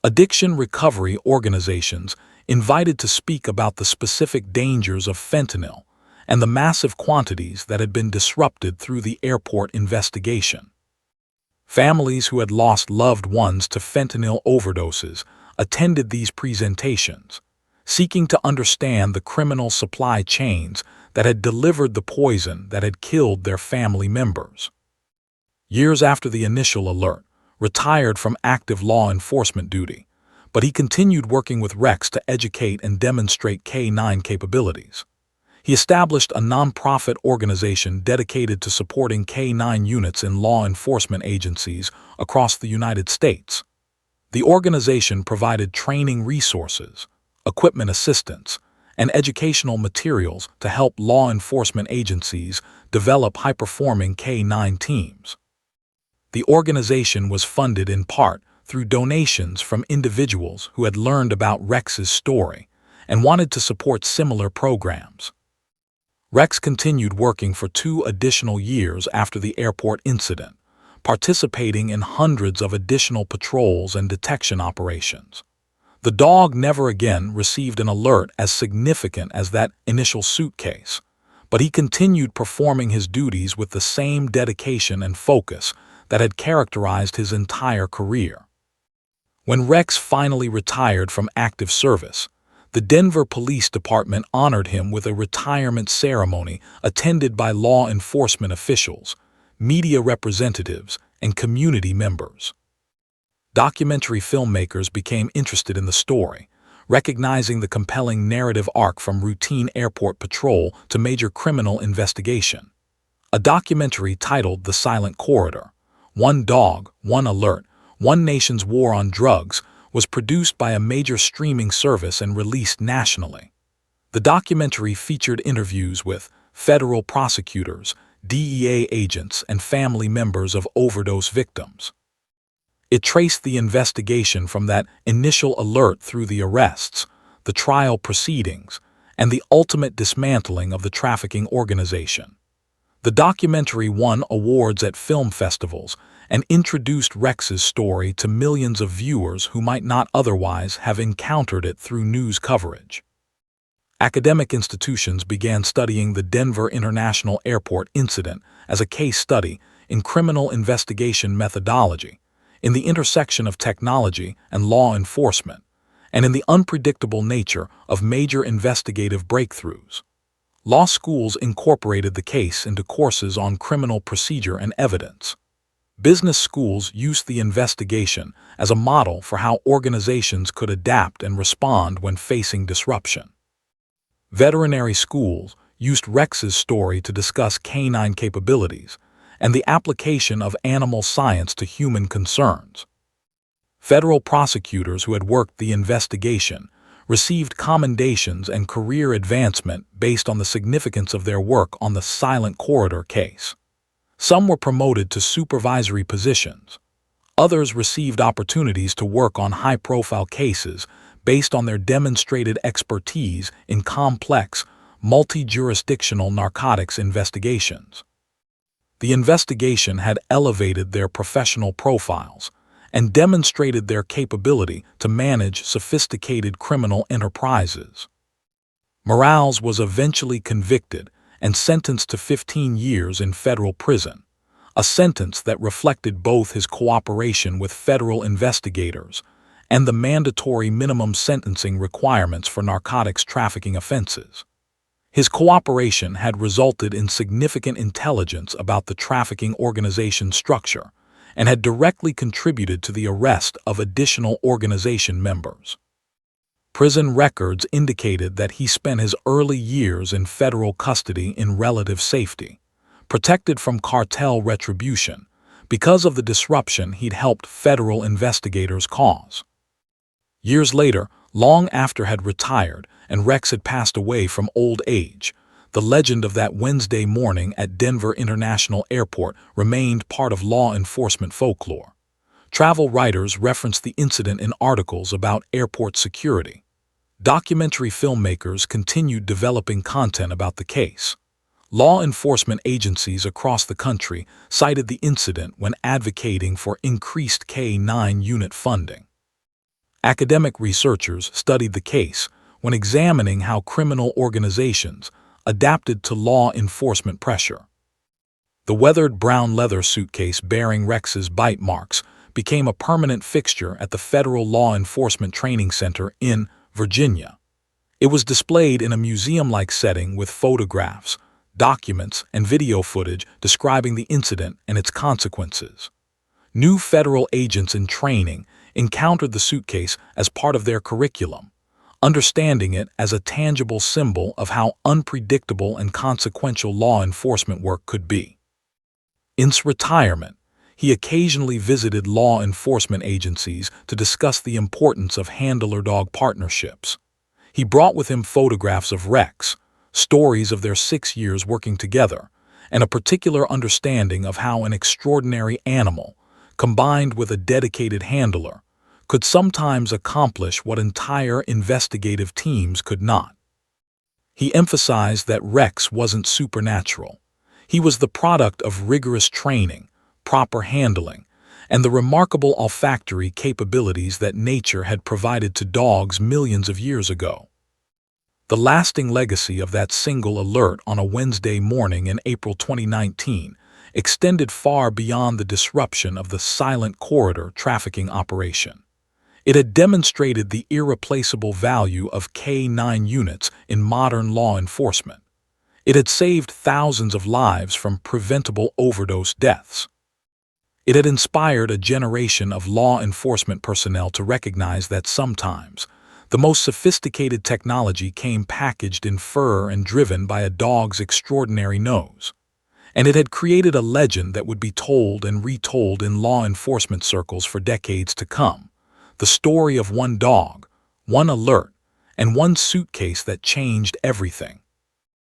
[SPEAKER 1] Addiction recovery organizations invited to speak about the specific dangers of fentanyl and the massive quantities that had been disrupted through the airport investigation. Families who had lost loved ones to fentanyl overdoses attended these presentations, seeking to understand the criminal supply chains that had delivered the poison that had killed their family members. Years after the initial alert, retired from active law enforcement duty, but he continued working with Rex to educate and demonstrate K9 capabilities. He established a nonprofit organization dedicated to supporting K9 units in law enforcement agencies across the United States. The organization provided training resources, equipment assistance, and educational materials to help law enforcement agencies develop high-performing K9 teams. The organization was funded in part through donations from individuals who had learned about Rex's story and wanted to support similar programs. Rex continued working for 2 additional years after the airport incident, participating in hundreds of additional patrols and detection operations. The dog never again received an alert as significant as that initial suitcase, but he continued performing his duties with the same dedication and focus that had characterized his entire career. When Rex finally retired from active service, the Denver Police Department honored him with a retirement ceremony attended by law enforcement officials, media representatives, and community members. Documentary filmmakers became interested in the story, recognizing the compelling narrative arc from routine airport patrol to major criminal investigation. A documentary titled The Silent Corridor, One Dog, One Alert, One Nation's War on Drugs, was produced by a major streaming service and released nationally. The documentary featured interviews with federal prosecutors, DEA agents, and family members of overdose victims. It traced the investigation from that initial alert through the arrests, the trial proceedings, and the ultimate dismantling of the trafficking organization. The documentary won awards at film festivals and introduced Rex's story to millions of viewers who might not otherwise have encountered it through news coverage. Academic institutions began studying the Denver International Airport incident as a case study in criminal investigation methodology, in the intersection of technology and law enforcement, and in the unpredictable nature of major investigative breakthroughs. Law schools incorporated the case into courses on criminal procedure and evidence. Business schools used the investigation as a model for how organizations could adapt and respond when facing disruption. Veterinary schools used Rex's story to discuss canine capabilities and the application of animal science to human concerns. Federal prosecutors who had worked the investigation received commendations and career advancement based on the significance of their work on the Silent Corridor case. Some were promoted to supervisory positions. Others received opportunities to work on high-profile cases based on their demonstrated expertise in complex, multi-jurisdictional narcotics investigations. The investigation had elevated their professional profiles and demonstrated their capability to manage sophisticated criminal enterprises. Morales was eventually convicted and sentenced to 15 years in federal prison, a sentence that reflected both his cooperation with federal investigators and the mandatory minimum sentencing requirements for narcotics trafficking offenses. His cooperation had resulted in significant intelligence about the trafficking organization structure and had directly contributed to the arrest of additional organization members. Prison records indicated that he spent his early years in federal custody in relative safety, protected from cartel retribution, because of the disruption he'd helped federal investigators cause. Years later, long after had retired and Rex had passed away from old age, the legend of that Wednesday morning at Denver International Airport remained part of law enforcement folklore. Travel writers referenced the incident in articles about airport security. Documentary filmmakers continued developing content about the case. Law enforcement agencies across the country cited the incident when advocating for increased K-9 unit funding. Academic researchers studied the case when examining how criminal organizations adapted to law enforcement pressure. The weathered brown leather suitcase bearing Rex's bite marks became a permanent fixture at the Federal Law Enforcement Training Center in Virginia. It was displayed in a museum-like setting with photographs, documents, and video footage describing the incident and its consequences. New federal agents in training encountered the suitcase as part of their curriculum, understanding it as a tangible symbol of how unpredictable and consequential law enforcement work could be. In his retirement, he occasionally visited law enforcement agencies to discuss the importance of handler-dog partnerships. He brought with him photographs of Rex, stories of their 6 years working together, and a particular understanding of how an extraordinary animal, combined with a dedicated handler, could sometimes accomplish what entire investigative teams could not. He emphasized that Rex wasn't supernatural. He was the product of rigorous training, proper handling, and the remarkable olfactory capabilities that nature had provided to dogs millions of years ago. The lasting legacy of that single alert on a Wednesday morning in April 2019 extended far beyond the disruption of the silent corridor trafficking operation. It had demonstrated the irreplaceable value of K-9 units in modern law enforcement. It had saved thousands of lives from preventable overdose deaths. It had inspired a generation of law enforcement personnel to recognize that sometimes the most sophisticated technology came packaged in fur and driven by a dog's extraordinary nose. And it had created a legend that would be told and retold in law enforcement circles for decades to come. The story of one dog, one alert, and one suitcase that changed everything.